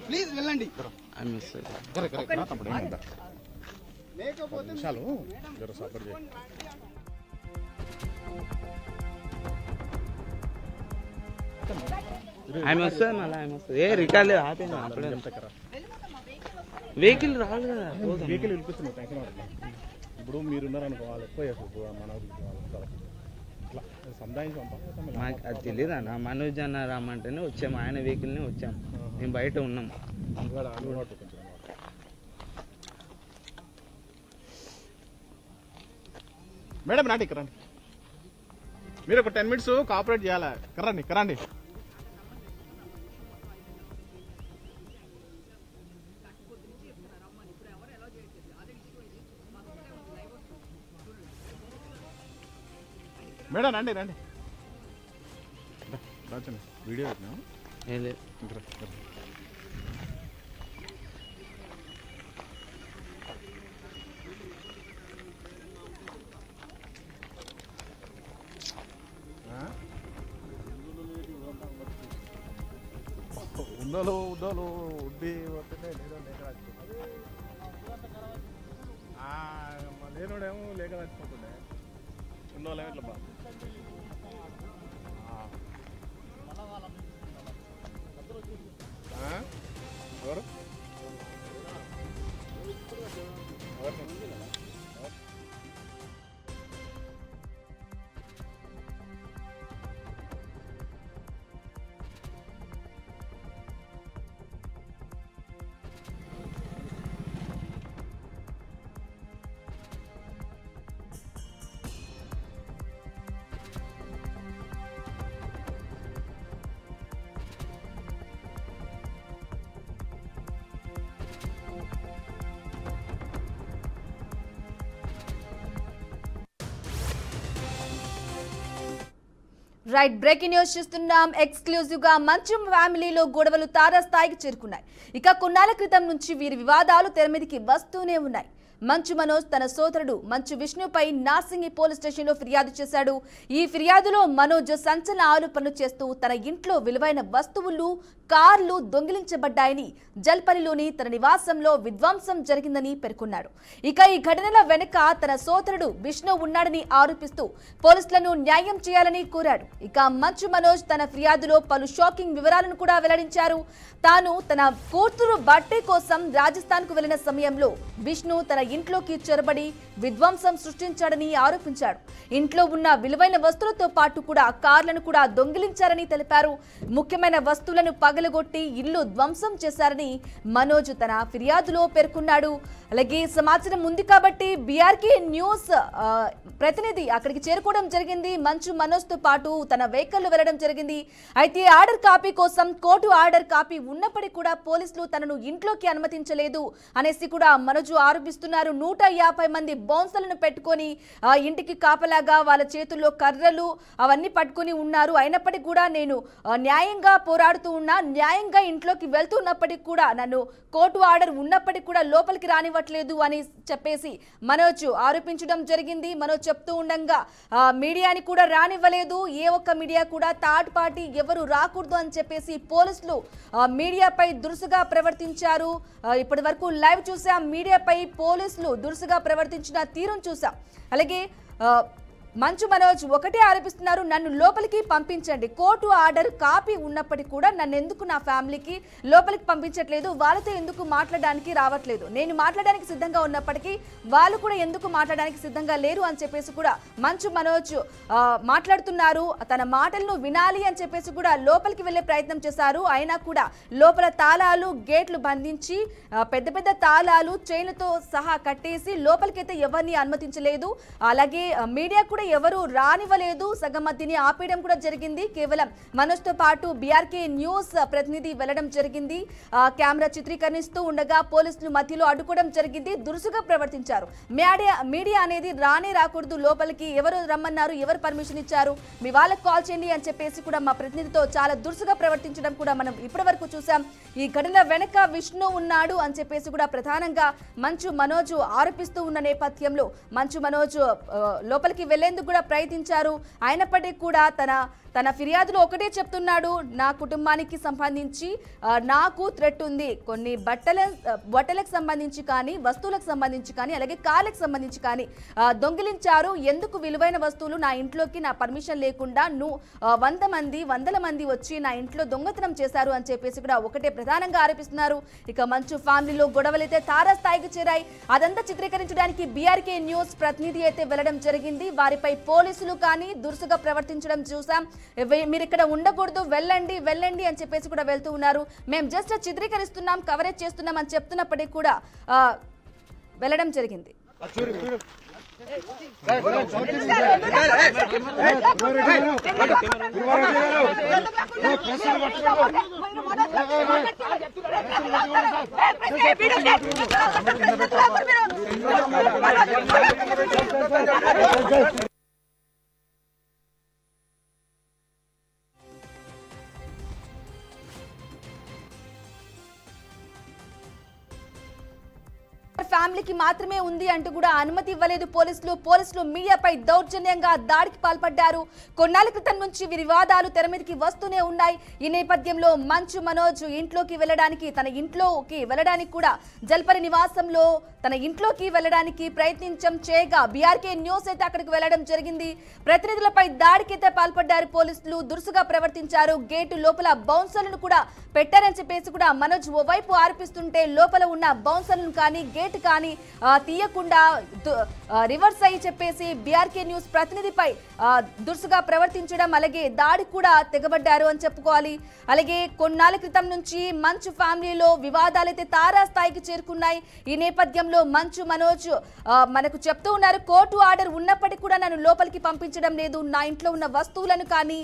ప్లీజ్ వెళ్ళండి. లేకపోతే ఆయన వస్తుంది మళ్ళీ ఆయన వస్తుంది. ఏ రికార్డ్ లేదు ఆపేనా అప్పుడే వెహికల్ రావాలి కదా. వెహికల్ పిలిపిస్తున్నాం టెన్షన్ అవుతుంది. ఇప్పుడు మీరున్నారనుకో వాళ్ళు ఎక్కువ చేస్తారు మన ఇట్లా సందాయించి పంపాలి. మాకు అది తెలియదు అన్న. మనోజ్ అన్న రామంటేనే వచ్చాము, ఆయన వెహికల్నే వచ్చాము. మేము బయట ఉన్నాం. మేడం రాండి ఇక్కడ రండి. మీరు ఒక 10 minutes కోఆపరేట్ చేయాలి. కరండి కరండి. మేడం రండి రండి. రాచండి వీడియో పెట్టినా ఏం లేదు. ఉండాలో ఉండి వస్తుంటే లేనోడేమో లేక చచ్చిపోతుండే. ఉన్నోళ్ళేమో ఇట్లా బా ఎవరు రైట్, బ్రేకింగ్ న్యూస్ చూస్తున్నాం. ఎక్స్క్లూజివ్ గా మంచు ఫ్యామిలీలో గొడవలు తారాస్థాయికి చేరుకున్నాయి. ఇక కొన్నాళ్ల క్రితం నుంచి వీరి వివాదాలు తెరమీదికి వస్తూనే ఉన్నాయి. మంచు మనోజ్ తన సోదరుడు మంచు విష్ణుపై నార్సింగి పోలీస్ స్టేషన్లో ఫిర్యాదు చేశాడు. ఈ ఫిర్యాదులో మనోజ్ సంచలన ఆరోపణలు చేస్తూ తన ఇంట్లో విలువైన వస్తువులు, కార్లు దొంగిలించబడ్డాయని, జల్పల్లిలోని తన నివాసంలో విధ్వంసం జరిగిందని పేర్కొన్నాడు. ఇక ఈ ఘటనల వెనుక తన సోదరుడు విష్ణు ఉన్నాడని ఆరోపిస్తూ పోలీసులను న్యాయం చేయాలని కోరాడు. ఇక మంచు మనోజ్ తన ఫిర్యాదులో పలు షాకింగ్ వివరాలను కూడా వెల్లడించారు. తాను తన కూతురు బర్త్డే కోసం రాజస్థాన్ కు వెళ్లిన సమయంలో విష్ణు తన ఇంట్లోకి చొరబడి విధ్వంసం సృష్టించాడని ఆరోపించాడు. ఇంట్లో ఉన్న విలువైన వస్తువులతో పాటు కూడా కార్లను కూడా దొంగిలించారని తెలిపారు. ముఖ్యమైన వస్తువులను పగలగొట్టి ఇల్లు ధ్వంసం చేశారని మనోజ్ తన ఫిర్యాదులో పేర్కొన్నాడు. అలాగే సమాచారం ఉంది కాబట్టి బీఆర్కే న్యూస్ ప్రతినిధి అక్కడికి చేరుకోవడం జరిగింది. మంచు మనోజ్ తో పాటు తన వెహికల్ వెళ్లడం జరిగింది. అయితే ఆర్డర్ కాపీ కోసం కోర్టు ఆర్డర్ కాపీ ఉన్నప్పటికీ కూడా పోలీసులు తనను ఇంట్లోకి అనుమతించలేదు అనేసి కూడా మనోజ్ ఆరోపిస్తున్నారు. 150 మంది బౌన్సర్లను పెట్టుకొని ఇంటికి కాపలాగా వాళ్ళ చేతుల్లో కర్రలు అవన్నీ పట్టుకుని ఉన్నారు. అయినప్పటికీ కూడా నేను న్యాయంగా పోరాడుతూ ఉన్నా, న్యాయంగా ఇంట్లోకి వెళ్తున్నప్పటికీ కూడా నన్ను కోర్టు ఆర్డర్ ఉన్నప్పటికీ కూడా లోపలికి రానివ్వట్లేదు అని చెప్పేసి మనోజ్ ఆరోపించడం జరిగింది. మనోజ్ చెప్తూ ఉండగా మీడియాని కూడా రానివ్వలేదు, ఏ ఒక్క మీడియా కూడా థర్డ్ పార్టీ ఎవరు రాకూడదు అని చెప్పేసి పోలీసులు మీడియాపై దురుసుగా ప్రవర్తించారు. ఇప్పటి వరకు లైవ్ చూసాం, మీడియాపై పోలీసులు దురుసుగా ప్రవర్తించిన తీరును చూసాం. అలాగే మంచు మనోజ్ ఒకటే ఆరోపిస్తున్నారు, నన్ను లోపలికి పంపించండి. కోర్టు ఆర్డర్ కాపీ ఉన్నప్పటికీ కూడా నన్ను ఎందుకు నా ఫ్యామిలీకి లోపలికి పంపించట్లేదు, వాళ్ళతో ఎందుకు మాట్లాడడానికి రావట్లేదు, నేను మాట్లాడడానికి సిద్ధంగా ఉన్నప్పటికీ వాళ్ళు కూడా ఎందుకు మాట్లాడడానికి సిద్ధంగా లేరు అని చెప్పేసి కూడా మంచు మనోజ్ మాట్లాడుతున్నారు. తన మాటలను వినాలి అని చెప్పేసి కూడా లోపలికి వెళ్లే ప్రయత్నం చేశారు. అయినా కూడా లోపల తాళాలు గేట్లు బంధించి పెద్ద పెద్ద తాళాలు చైన్లతో సహా కట్టేసి లోపలికైతే ఎవరిని అనుమతించలేదు. అలాగే మీడియా కూడా ఎవరు రానివ్వలేదు. సగం మధ్యని ఆపేయడం కూడా జరిగింది. కేవలం మనోజ్ తో పాటు బీఆర్కే న్యూస్ ప్రతినిధి వెళ్లడం జరిగింది. కెమెరా చిత్రీకరిస్తూ ఉండగా పోలీసులు మధ్యలో అడ్డుకోవడం జరిగింది. దురుసుగా ప్రవర్తించారు. మీడియా అనేది రానే రాకూడదు లోపలికి, ఎవరు రమ్మన్నారు, ఎవరు పర్మిషన్ ఇచ్చారు, మీ వాళ్ళకి కాల్ చేయండి అని చెప్పేసి కూడా మా ప్రతినిధితో చాలా దురుసుగా ప్రవర్తించడం కూడా మనం ఇప్పటి వరకు చూసాం. ఈ ఘటన వెనక విష్ణు ఉన్నాడు అని చెప్పేసి కూడా ప్రధానంగా మంచు మనోజ్ ఆరోపిస్తూ ఉన్న నేపథ్యంలో మంచు మనోజ్ లోపలికి వెళ్లేందుకు కూడా ప్రయత్నించారు. అయినప్పటికీ కూడా తన ఫిర్యాదులో ఒకటే చెప్తున్నాడు, నా కుటుంబానికి సంబంధించి నాకు థ్రెట్ ఉంది. కొన్ని బట్టలకు సంబంధించి కానీ, వస్తువులకు సంబంధించి కానీ, అలాగే కార్లకు సంబంధించి కానీ దొంగిలించారు. ఎందుకు విలువైన వస్తువులు నా ఇంట్లోకి నా పర్మిషన్ లేకుండా వందల మంది వచ్చి నా ఇంట్లో దొంగతనం చేశారు అని చెప్పేసి కూడా ఒకటే ప్రధానంగా ఆరోపిస్తున్నారు. ఇక మంచు ఫ్యామిలీలో గొడవలైతే తారాస్థాయికి చేరాయి. అదంతా చిత్రీకరించడానికి బీఆర్కే న్యూస్ ప్రతినిధి అయితే వెళ్లడం జరిగింది. వారిపై పోలీసులు కానీ దురుసుగా ప్రవర్తించడం చూసాం. మీరు ఇక్కడ ఉండకూడదు, వెళ్ళండి అని చెప్పేసి కూడా వెళ్తూ ఉన్నారు. మేము జస్ట్ చిత్రీకరిస్తున్నాం, కవరేజ్ చేస్తున్నాం అని చెప్తున్నప్పటికీ కూడా వెళ్ళడం జరిగింది. ఫ్యామిలీకి మాత్రమే ఉంది అంటూ కూడా అనుమతి ఇవ్వలేదు పోలీసులు మీడియాపై దౌర్జన్యంగా దాడికి పాల్పడ్డారు. కొన్నాళ్ల క్రితం నుంచి వీరి వివాదాలు తెర మీదకి వస్తూనే ఉన్నాయి. ఈ నేపథ్యంలో మంచు మనోజ్ తన ఇంట్లోకి వెళ్ళడానికి కూడా జల్పరి నివాసంలో తన ఇంట్లోకి వెళ్ళడానికి ప్రయత్నించం చేయగా బీఆర్కే న్యూస్ అయితే అక్కడికి వెళ్లడం జరిగింది. ప్రతినిధులపై దాడికి అయితే పాల్పడ్డారు పోలీసులు, దురుసుగా ప్రవర్తించారు. గేటు లోపల బౌన్సర్లను కూడా పెట్టారని చెప్పేసి కూడా మనోజ్ ఓవైపు ఆరోపిస్తుంటే లోపల ఉన్న బౌన్సర్లను కానీ గేట్ కానీ తీయకుండా రివర్స్ అయ్యి చెప్పేసి బీఆర్కే న్యూస్ ప్రతినిధిపై దురుసుగా ప్రవర్తించడం, అలాగే దాడి కూడా తెగబడ్డారు అని చెప్పుకోవాలి. అలాగే కొన్నాళ్ల క్రితం నుంచి మంచు ఫ్యామిలీలో వివాదాలైతే తారాస్థాయికి చేరుకున్నాయి. ఈ నేపథ్యంలో మంచు మనోజ్ మనకు చెప్తూ ఉన్నారు, కోర్టు ఆర్డర్ ఉన్నప్పటికీ కూడా నన్ను లోపలికి పంపించడం లేదు. నా ఇంట్లో ఉన్న వస్తువులను కానీ,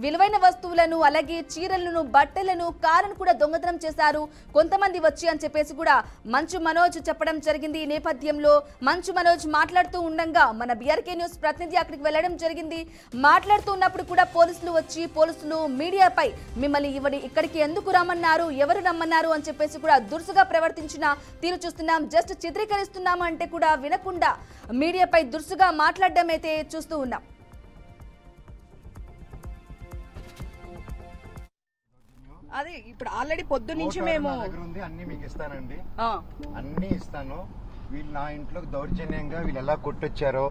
విలువైన వస్తువులను, అలాగే చీరలను, బట్టలను, కారును కూడా దొంగతనం చేశారు కొంతమంది వచ్చి అని చెప్పేసి కూడా మంచు మనోజ్ చెప్పడం జరిగింది. ఈ నేపథ్యంలో మంచు మనోజ్ మాట్లాడుతూ ఉండగా మన బీఆర్కే న్యూస్ ప్రతినిధి అక్కడికి వెళ్లడం జరిగింది. మాట్లాడుతూ ఉన్నప్పుడు కూడా పోలీసులు మీడియాపై మిమ్మల్ని ఇక్కడికి ఎందుకు రమ్మన్నారు, ఎవరు రమ్మన్నారు అని చెప్పేసి కూడా దురుసుగా ప్రవర్తించిన తీరు చూస్తున్నాం. జస్ట్ చిత్రీకరిస్తున్నాము అంటే కూడా వినకుండా మీడియాపై దురుసుగా మాట్లాడడం అయితే చూస్తూ ఉన్నాం. అదే ఇప్పుడు ఆల్రెడీ పొద్దు నుంచి మేము అన్ని మీకు ఇస్తానండి, అన్ని ఇస్తాను. వీళ్ళు నా ఇంట్లోకి దౌర్జన్యంగా వీళ్ళు ఎలా కొట్టొచ్చారో,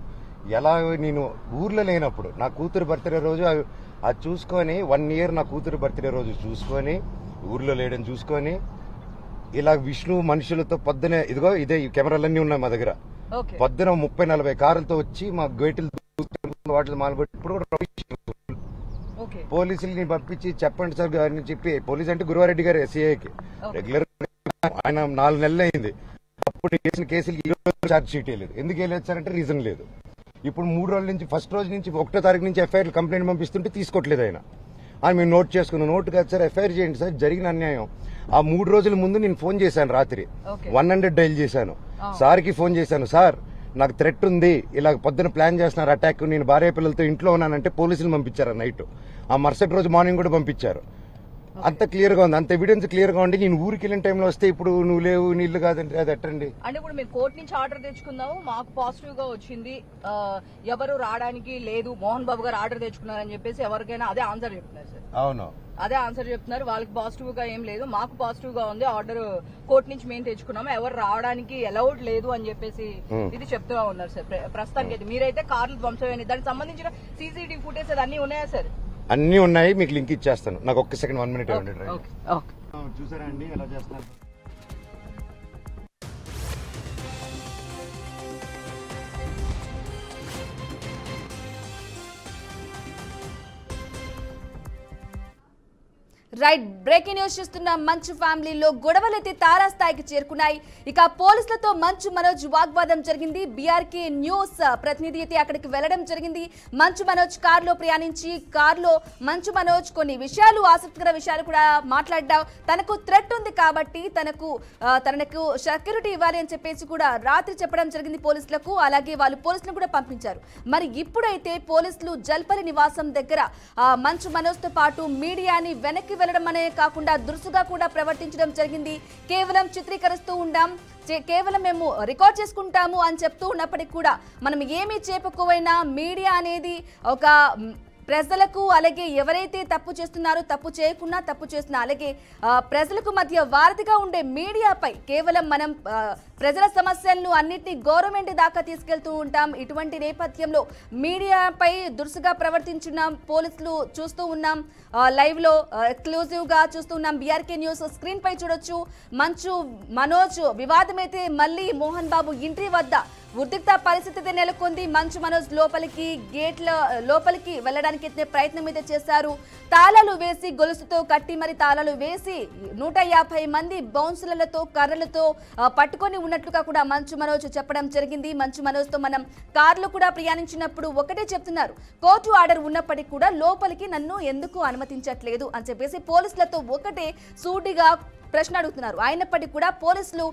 ఎలా నేను ఊర్లో లేనప్పుడు నా కూతురు బర్త్డే రోజు అది చూసుకొని 1 year నా కూతురు బర్త్డే రోజు చూసుకొని ఊర్లో లేడని చూసుకొని ఇలా విష్ణు మనుషులతో పొద్దునే ఇదే కెమెరాలన్నీ ఉన్నాయి మా దగ్గర. పొద్దున 30-40 కార్లతో వచ్చి మా గేట్లు వాటిని మాలబెట్టి ఇప్పుడు కూడా పోలీసుల్ని పంపించి చెప్పండి సార్ గారిని చెప్పి, పోలీస్ అంటే గురువారెడ్డి గారు ఎస్ఐకి రెగ్యులర్ ఆయన 4 నెలలు అయింది. అప్పుడు చేసిన కేసులు ఛార్జ్ షీట్ వేయలేదు. ఎందుకు వేయలేదు సార్ అంటే రీజన్ లేదు. ఇప్పుడు 3 రోజుల నుంచి ఫస్ట్ రోజు నుంచి 1వ తారీఖు నుంచి ఎఫ్ఐఆర్ కంప్లైంట్ పంపిస్తుంటే తీసుకోవట్లేదు ఆయన. మేము నోట్ చేసుకున్నాం. నోట్ కాదు సార్, ఎఫ్ఐఆర్ చేయండి సార్, జరిగిన అన్యాయం. ఆ 3 రోజుల ముందు నేను ఫోన్ చేశాను, రాత్రి 100 డైల్ చేశాను. సార్కి ఫోన్ చేశాను, సార్ నాకు థ్రెట్ ఉంది, ఇలా పొద్దున ప్లాన్ చేస్తున్నారు అటాక్, నేను భార్య పిల్లలతో ఇంట్లో ఉన్నానంటే పోలీసులు పంపించారు నైట్. ఆ మరుసటి రోజు మార్నింగ్ కూడా పంపించారు. అంత క్లియర్ గా ఉంది, అంత ఎవిడెన్స్ క్లియర్ గా ఉంది. నేను ఊరికి వెళ్ళిన టైంలో వస్తే ఇప్పుడు నువ్వు లేవు నీళ్లు కాదంటే అది ఎట్టండి? అంటే ఇప్పుడు మేము కోర్టు నుంచి ఆర్డర్ తెచ్చుకున్నాము, మాకు పాజిటివ్ గా వచ్చింది, ఎవరు రావడానికి లేదు, మోహన్ బాబు గారు ఆర్డర్ తెచ్చుకున్నారని చెప్పేసి ఎవరికైనా అదే ఆన్సర్ చెప్తున్నారు సార్. అవును, అదే ఆన్సర్ చెప్తున్నారు. వాళ్ళకి పాజిటివ్ గా ఏం లేదు, మాకు పాజిటివ్ గా ఉంది, ఆర్డర్ కోర్టు నుంచి మేము తెచ్చుకున్నాము, ఎవరు రావడానికి అలౌడ్ లేదు అని చెప్పేసి ఇది చెప్తూ ఉన్నారు సార్. ప్రస్తుతానికి అయితే మీరైతే కార్లు ధ్వంసమైనవి, దానికి సంబంధించిన సీసీటీవీ ఫుటేజ్ అన్ని ఉన్నాయా సార్? అన్ని ఉన్నాయి, మీకు లింక్ ఇచ్చేస్తాను. నాకు ఒక్క సెకండ్ 1 minute ఇవ్వండి. చూసారా అండి ఎలా చేస్తున్నారు? రైట్, బ్రేకింగ్ న్యూస్ చూస్తున్న మంచు ఫ్యామిలీలో గొడవలైతే తారాస్థాయికి చేరుకున్నాయి. ఇక పోలీసులతో మంచు మనోజ్ వాగ్వాదం జరిగింది. బీఆర్కే న్యూస్ ప్రతినిధి అయితే అక్కడికి వెళ్లడం జరిగింది. మంచు మనోజ్ కారులో ప్రయాణించి కారులో మంచు మనోజ్ కొన్ని విషయాలు, ఆసక్తికర విషయాలు కూడా మాట్లాడ్డావు. తనకు థ్రెట్ ఉంది కాబట్టి తనకు సెక్యూరిటీ ఇవ్వాలి అని చెప్పేసి కూడా రాత్రి చెప్పడం జరిగింది పోలీసులకు. అలాగే వాళ్ళు పోలీసులను కూడా పంపించారు. మరి ఇప్పుడైతే పోలీసులు జల్పల్లి నివాసం దగ్గర మంచు మనోజ్ తో పాటు మీడియాని వెనక్కి వెళ్లడం అనే కాకుండా దురుసుగా కూడా ప్రవర్తించడం జరిగింది. కేవలం చిత్రీకరిస్తూ ఉండాం, కేవలం మేము రికార్డ్ చేసుకుంటాము అని చెప్తూ ఉన్నప్పటికీ కూడా మనం ఏమీ చేపకోవైనా మీడియా అనేది ఒక ప్రజలకు, అలాగే ఎవరైతే తప్పు చేస్తున్నారో, తప్పు చేయకున్నా తప్పు చేస్తున్నా, అలాగే ప్రజలకు మధ్య వారధిగా ఉండే మీడియాపై కేవలం మనం ప్రజల సమస్యలను అన్నింటినీ గవర్నమెంట్ దాకా తీసుకెళ్తూ ఉంటాం. ఇటువంటి నేపథ్యంలో మీడియాపై దురుసుగా ప్రవర్తించిన పోలీసులు చూస్తూ ఉన్నాం. లైవ్ లో ఎక్స్క్లూజివ్ గా చూస్తూ ఉన్నాం. బీఆర్కే న్యూస్ స్క్రీన్ పై చూడొచ్చు. మంచు మనోజ్ వివాదం అయితే మళ్ళీ మోహన్ బాబు ఇంటి వద్ద ఉద్రిక్త పరిస్థితి నెలకొంది. మంచు మనోజ్ లోపలికి వెళ్ళడానికి ప్రయత్నం అయితే చేశారు. తాళాలు వేసి గొలుసుతో కట్టి మరి తాళాలు వేసి 150 మంది బౌన్సులతో కర్రలతో పట్టుకొని ఉన్నట్లుగా కూడా మంచు మనోజ్ చెప్పడం జరిగింది. మంచు మనోజ్ తో మనం కారులో కూడా ప్రయాణించినప్పుడు ఒకటే చెప్తున్నారు, కోర్టు ఆర్డర్ ఉన్నప్పటికీ కూడా లోపలికి నన్ను ఎందుకు అనుమతించట్లేదు అని చెప్పేసి పోలీసులతో ఒకటే సూటిగా ప్రశ్న అడుగుతున్నారు. అయినప్పటికీ కూడా పోలీసులు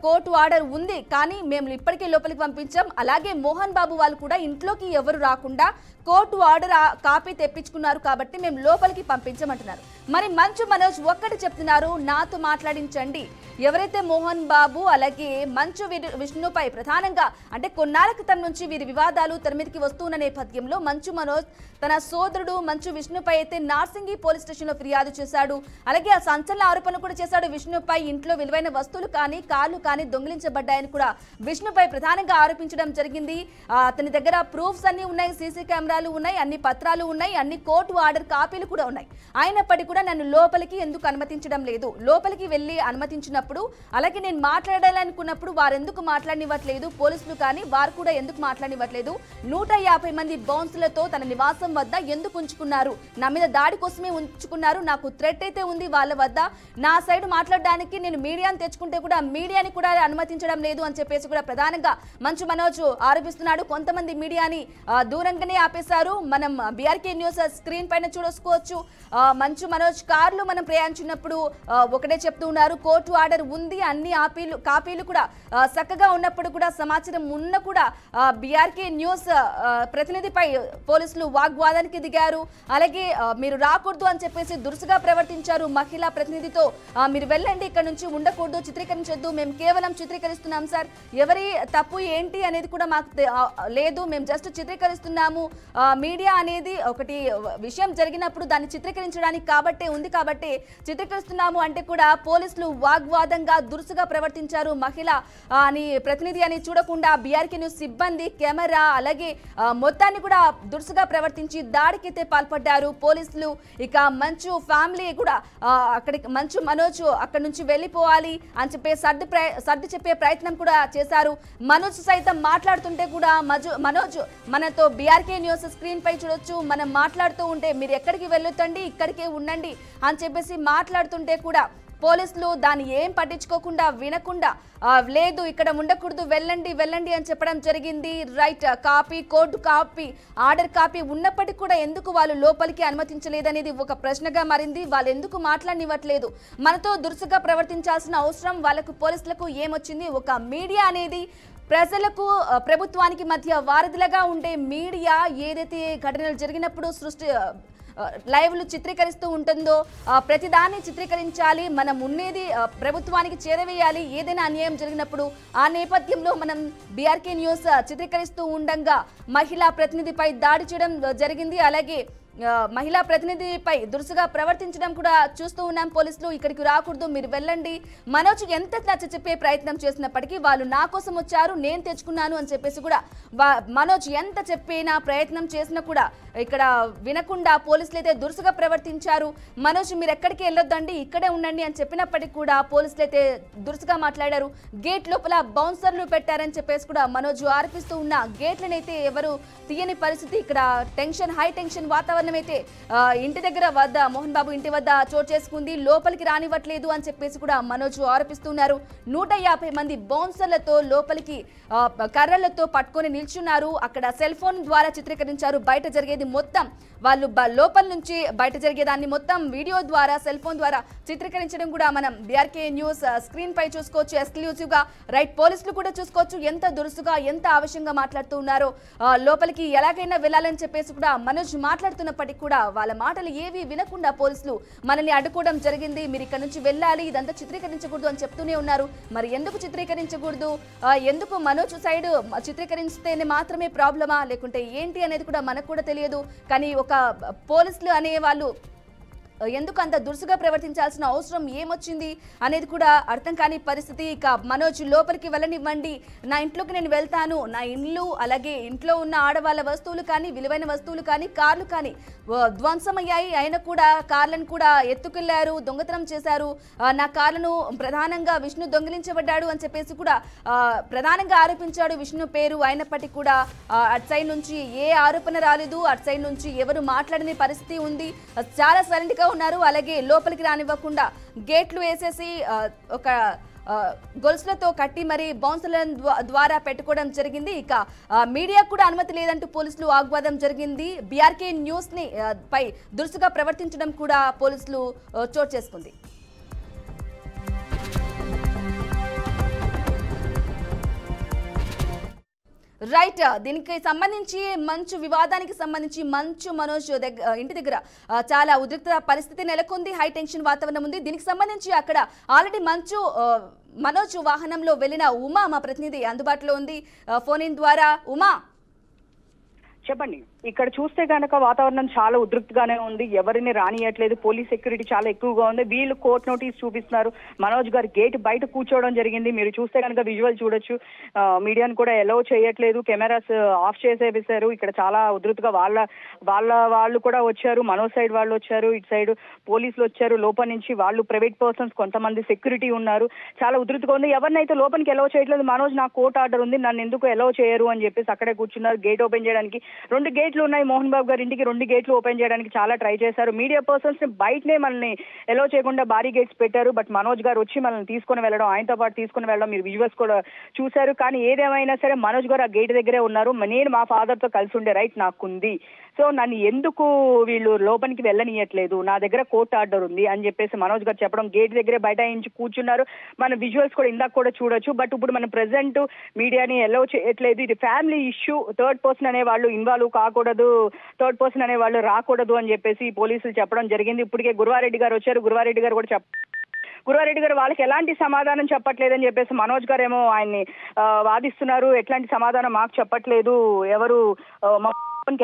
కోర్టు ఆర్డర్ ఉంది కానీ మేము ఇప్పటికే లోపలికి పంపించాం, అలాగే మోహన్ బాబు వాళ్ళు కూడా ఇంట్లోకి ఎవరు రాకుండా కోర్టు ఆర్డర్ కాపీ తెప్పించుకున్నారు కాబట్టి మేము లోపలికి పంపించమంటున్నారు. మరి మంచు మనోజ్ ఒక్కటి చెప్తున్నారు, నాతో మాట్లాడించండి. ఎవరైతే మోహన్ బాబు అలాగే మంచు విష్ణుపై ప్రధానంగా అంటే కొన్నాళ్ల క్రితం నుంచి వీరి వివాదాలు తెర మీదకి వస్తున్న నేపథ్యంలో మంచు మనోజ్ తన సోదరుడు మంచు విష్ణుపై అయితే నార్సింగి పోలీస్ స్టేషన్ లో ఫిర్యాదు చేశాడు. అలాగే ఆ సంచలన ఆరోపణ కూడా చేశాడు. విష్ణుపై ఇంట్లో విలువైన వస్తువులు కానీ కాళ్ళు కానీ దొంగిలించబడ్డాయని కూడా విష్ణుపై ప్రధానంగా ఆరోపించడం జరిగింది. అతని దగ్గర ప్రూఫ్స్ అన్ని ఉన్నాయి, సీసీ కెమెరాలు ఉన్నాయి, అన్ని పత్రాలు ఉన్నాయి, అన్ని కోర్టు ఆర్డర్ కాపీలు కూడా ఉన్నాయి. అయినప్పటికీ కూడా నన్ను లోపలికి ఎందుకు అనుమతించడం లేదు, లోపలికి వెళ్ళి అనుమతించినప్పుడు అలాగే నేను మాట్లాడాలనుకున్నప్పుడు వారెందుకు మాట్లాడనివ్వట్లేదు, పోలీసులు కానీ వారు కూడా ఎందుకు మాట్లాడనివ్వట్లేదు, 150 మంది బౌన్సులతో తన నివాసం వద్ద ఎందుకు ఉంచుకున్నారు, నా మీద దాడి కోసమే ఉంచుకున్నారు, నాకు థ్రెట్ అయితే ఉంది వాళ్ళ వద్ద, నా సైడ్ మాట్లాడడానికి నేను మీడియాని తెచ్చుకుంటే కూడా మీడియాని కూడా అనుమతించడం లేదు అని చెప్పేసి కూడా ప్రధానంగా మంచు మనోజ్ ఆరోపిస్తున్నాడు. కొంతమంది మీడియాని దూరంగానే ఆపేశారు. మనం బీఆర్కే న్యూస్ స్క్రీన్ పైన చూసుకోవచ్చు. మంచు మనోజ్ కార్లు మనం ప్రయాణించినప్పుడు ఒకటే చెప్తూ ఉన్నారు, కోర్టు ఆర్డర్ ఉంది, అన్ని కాపీలు కూడా చక్కగా ఉన్నప్పుడు కూడా సమాచారం ఉన్న కూడా బీఆర్కే న్యూస్ ప్రతినిధిపై పోలీసులు వాగ్వాదానికి దిగారు. అలాగే మీరు రాకూడదు అని చెప్పేసి దురుసుగా ప్రవర్తించారు. మహిళా ప్రతినిధితో మీరు వెళ్ళండి, ఇక్కడ నుంచి ఉండకూడదు, చిత్రీకరించొద్దు, మేము కేవలం చిత్రీకరిస్తున్నాం సార్, ఎవరి తప్పు ఏంటి అనేది కూడా మాకు లేదు, మేము జస్ట్ చిత్రీకరిస్తున్నాము. మీడియా అనేది ఒకటి విషయం జరిగినప్పుడు దాన్ని చిత్రీకరించడానికి కాబట్టే ఉంది కాబట్టి చిత్రీకరిస్తున్నాము అంటే కూడా పోలీసులు వాగ్వాదంగా దురుసుగా ప్రవర్తించారు. మహిళ అని ప్రతినిధి అని చూడకుండా బీఆర్కే న్యూస్ సిబ్బంది కెమెరా అలాగే మొత్తాన్ని కూడా దురుసుగా ప్రవర్తించి దాడికైతే పాల్పడ్డారు పోలీసులు. ఇక మంచు ఫ్యామిలీ కూడా అక్కడికి మంచు మనోజ్ అక్కడి నుంచి వెళ్ళిపోవాలి అని చెప్పి సర్ది చెప్పే ప్రయత్నం కూడా చేశారు. మనోజ్ సైతం మాట్లాడుతుంటే కూడా మనోజ్ మనతో బీఆర్కే న్యూస్ స్క్రీన్ పై చూడొచ్చు, మనం మాట్లాడుతూ ఉంటే మీరు ఎక్కడికి వెళ్ళొద్దండి, ఇక్కడికే ఉండండి అని చెప్పేసి మాట్లాడుతుంటే కూడా పోలీసులు దాన్ని ఏం పట్టించుకోకుండా వినకుండా లేదు ఇక్కడ ఉండకూడదు, వెళ్ళండి అని చెప్పడం జరిగింది. Right, copy court copy order copy ఉన్నప్పటికీ కూడా ఎందుకు వాళ్ళు లోపలికి అనుమతించలేదనేది ఒక ప్రశ్నగా మారింది. వాళ్ళు ఎందుకు మాట్లాడనివ్వట్లేదు, మనతో దురుసుగా ప్రవర్తించాల్సిన అవసరం వాళ్ళకు పోలీసులకు ఏమొచ్చింది? ఒక మీడియా అనేది ప్రజలకు ప్రభుత్వానికి మధ్య వారధిలాగా ఉండే మీడియా ఏదైతే ఘటనలు జరిగినప్పుడు లైవ్లు చిత్రీకరిస్తూ ఉంటుందో ప్రతిదాన్ని చిత్రీకరించాలి, మనం ఉన్నది ప్రభుత్వానికి చేరవేయాలి. ఏదైనా అన్యాయం జరిగినప్పుడు ఆ నేపథ్యంలో మనం బీఆర్కే న్యూస్ చిత్రీకరిస్తూ ఉండగా మహిళా ప్రతినిధిపై దాడి చేయడం జరిగింది. అలాగే మహిళా ప్రతినిధిపై దురుసుగా ప్రవర్తించడం కూడా చూస్తూ ఉన్నాం. పోలీసులు ఇక్కడికి రాకూడదు, మీరు వెళ్ళండి, మనోజ్ ఎంత నచ్చ చెప్పే ప్రయత్నం చేసినప్పటికీ వాళ్ళు నా కోసం వచ్చారు, నేను తెచ్చుకున్నాను అని చెప్పేసి కూడా మనోజ్ ఎంత చెప్పినా ప్రయత్నం చేసినా కూడా ఇక్కడ వినకుండా పోలీసులు అయితే దురుసుగా ప్రవర్తించారు. మనోజ్ మీరు ఎక్కడికి వెళ్ళొద్దండి, ఇక్కడే ఉండండి అని చెప్పినప్పటికీ కూడా పోలీసులు అయితే దురుసుగా మాట్లాడారు. గేట్ లోపల బౌన్సర్లు పెట్టారని చెప్పేసి కూడా మనోజ్ ఆరోపిస్తూ ఉన్న గేట్లను అయితే ఎవరు తీయని పరిస్థితి. ఇక్కడ టెన్షన్, హై టెన్షన్ వాతావరణం అయితే ఇంటి దగ్గర వద్ద మోహన్ బాబు ఇంటి వద్ద చోటు చేసుకుంది. లోపలికి రానివ్వట్లేదు అని చెప్పేసి కూడా మనోజ్ ఆరోపిస్తున్నారు. 150 మంది బౌన్సర్లతో లోపలికి కర్రలతో పట్టుకొని నిల్చున్నారు. అక్కడ సెల్ ఫోన్ ద్వారా చిత్రీకరించారు. బయట జరిగేది మొత్తం వాళ్ళు లోపల నుంచి బయట జరిగేదాన్ని మొత్తం వీడియో ద్వారా సెల్ ఫోన్ ద్వారా చిత్రీకరించడం కూడా మనం బీఆర్కే న్యూస్ స్క్రీన్ పై చూసుకోవచ్చు. ఎక్స్క్లూజివ్ గా రైట్ పోలీసులు కూడా చూసుకోవచ్చు ఎంత దురుసుగా ఎంత ఆవేశంగా మాట్లాడుతూ ఉన్నారో. లోపలికి ఎలాగైనా వెళ్ళాలని చెప్పేసి కూడా మనోజ్ మాట్లాడుతున్నప్పటికీ కూడా వాళ్ళ మాటలు ఏవి వినకుండా పోలీసులు మనల్ని అడ్డుకోవడం జరిగింది. మీరు ఇక్కడ నుంచి వెళ్ళాలి, ఇదంతా చిత్రీకరించకూడదు అని చెప్తూనే ఉన్నారు. మరి ఎందుకు చిత్రీకరించకూడదు, ఎందుకు మనోజ్ సైడ్ చిత్రీకరిస్తేనే మాత్రమే ప్రాబ్లమా లేకుంటే ఏంటి అనేది కూడా మనకు కూడా తెలియదు. కానీ ఒక పోలీసులు అనే వాళ్ళు ఎందుకు అంత దురుసుగా ప్రవర్తించాల్సిన అవసరం ఏమొచ్చింది అనేది కూడా అర్థం కాని పరిస్థితి. ఇక మనోజ్ లోపలికి వెళ్ళనివ్వండి, నా ఇంట్లోకి నేను వెళ్తాను, నా ఇల్లు అలాగే ఇంట్లో ఉన్న ఆడవాళ్ళ వస్తువులు కానీ విలువైన వస్తువులు కానీ కార్లు కానీ ధ్వంసమయ్యాయి. అయినా కూడా కార్లను కూడా ఎత్తుకెళ్లారు, దొంగతనం చేశారు. నా కార్లను ప్రధానంగా విష్ణు దొంగిలించబడ్డాడు అని చెప్పేసి కూడా ప్రధానంగా ఆరోపించాడు విష్ణు పేరు. అయినప్పటికీ కూడా అటు సైడ్ నుంచి ఏ ఆరోపణ రాలేదు, అటు సైడ్ నుంచి ఎవరు మాట్లాడని పరిస్థితి ఉంది. చాలా సైలెంట్ గా ఉన్నారు. అలాగే లోపలికి రానివ్వకుండా గేట్లు వేసేసి ఒక గొలుసులతో కట్టి మరి బౌన్సర్ల ద్వారా పెట్టుకోవడం జరిగింది. ఇక మీడియా కూడా అనుమతి లేదంటూ పోలీసులు వాగ్వాదం జరిగింది. బీఆర్కే న్యూస్ ని పై దురుసుగా ప్రవర్తించడం కూడా పోలీసులు చోటు చేసుకుంది. రైట్, దీనికి సంబంధించి మంచు వివాదానికి సంబంధించి మంచు మనోజ్ ఇంటి దగ్గర చాలా ఉద్రిక్త పరిస్థితి నెలకొంది. హై టెన్షన్ వాతావరణం ఉంది. దీనికి సంబంధించి అక్కడ ఆల్రెడీ మంచు మనోజ్ వాహనంలో వెళ్ళిన ఉమా మా ప్రతినిధి అందుబాటులో ఉంది ఫోన్ ఇన్ ద్వారా. ఉమా చెప్పండి. ఇక్కడ చూస్తే కనుక వాతావరణం చాలా ఉద్రిక్తగానే ఉంది, ఎవరిని రానియట్లేదు, పోలీస్ సెక్యూరిటీ చాలా ఎక్కువగా ఉంది. వీళ్ళు కోర్టు నోటీస్ చూపిస్తున్నారు. మనోజ్ గారు గేట్ బయట కూర్చోవడం జరిగింది. మీరు చూస్తే కనుక విజువల్ చూడొచ్చు. మీడియాను కూడా ఎలో చేయట్లేదు, కెమెరాస్ ఆఫ్ చేసేసారు. ఇక్కడ చాలా ఉద్రిక్తగా వాళ్ళు కూడా వచ్చారు, మనోజ్ సైడ్ వాళ్ళు వచ్చారు, ఇటు సైడ్ పోలీసులు వచ్చారు. లోపల నుంచి వాళ్ళు ప్రైవేట్ పర్సన్స్ కొంతమంది సెక్యూరిటీ ఉన్నారు. చాలా ఉద్రిక్తగా ఉంది. ఎవరినైతే లోపలికి ఎలో చేయట్లేదు. మనోజ్ నాకు కోర్టు ఆర్డర్ ఉంది, నన్ను ఎందుకు ఎలో చేయరు అని చెప్పేసి అక్కడే కూర్చున్నారు. గేట్ ఓపెన్ చేయడానికి 2 గేట్లు ఉన్నాయి. మోహన్ బాబు గారి ఇంటికి 2 గేట్లు ఓపెన్ చేయడానికి చాలా ట్రై చేశారు. మీడియా పర్సన్స్ ని బయటనే మనల్ని ఎలో చేయకుండా భారీ గేట్స్ పెట్టారు. బట్ మనోజ్ గారు వచ్చి మనల్ని తీసుకుని వెళ్ళడం, ఆయనతో పాటు తీసుకుని వెళ్ళడం మీరు విజువల్స్ కూడా చూశారు. కానీ ఏదేమైనా సరే మనోజ్ గారు ఆ గేట్ దగ్గరే ఉన్నారు. నేను మా ఫాదర్ తో కలిసి ఉండే రైట్ నాకుంది, సో నన్ను ఎందుకు వీళ్ళు లోపలికి వెళ్ళనియట్లేదు, నా దగ్గర కోర్టు ఆర్డర్ ఉంది అని చెప్పేసి మనోజ్ గారు చెప్పడం, గేట్ దగ్గరే బైఠాయించి కూర్చున్నారు. మన విజువల్స్ కూడా ఇందాక కూడా చూడొచ్చు. బట్ ఇప్పుడు మనం ప్రెసెంట్ మీడియాని ఎలో చేయట్లేదు. ఇది ఫ్యామిలీ ఇష్యూ, థర్డ్ పర్సన్ అనే వాళ్ళు ఇన్వాల్వ్ కాకూడదు, థర్డ్ పర్సన్ అనే వాళ్ళు రాకూడదు అని చెప్పేసి పోలీసులు చెప్పడం జరిగింది. ఇప్పటికే గురువారెడ్డి గారు వచ్చారు. గురువారెడ్డి గారు కూడా గురువారెడ్డి గారు వాళ్ళకి ఎలాంటి సమాధానం చెప్పట్లేదని చెప్పేసి మనోజ్ గారు ఏమో ఆయన్ని వాదిస్తున్నారు. ఎట్లాంటి సమాధానం మాకు చెప్పట్లేదు, ఎవరు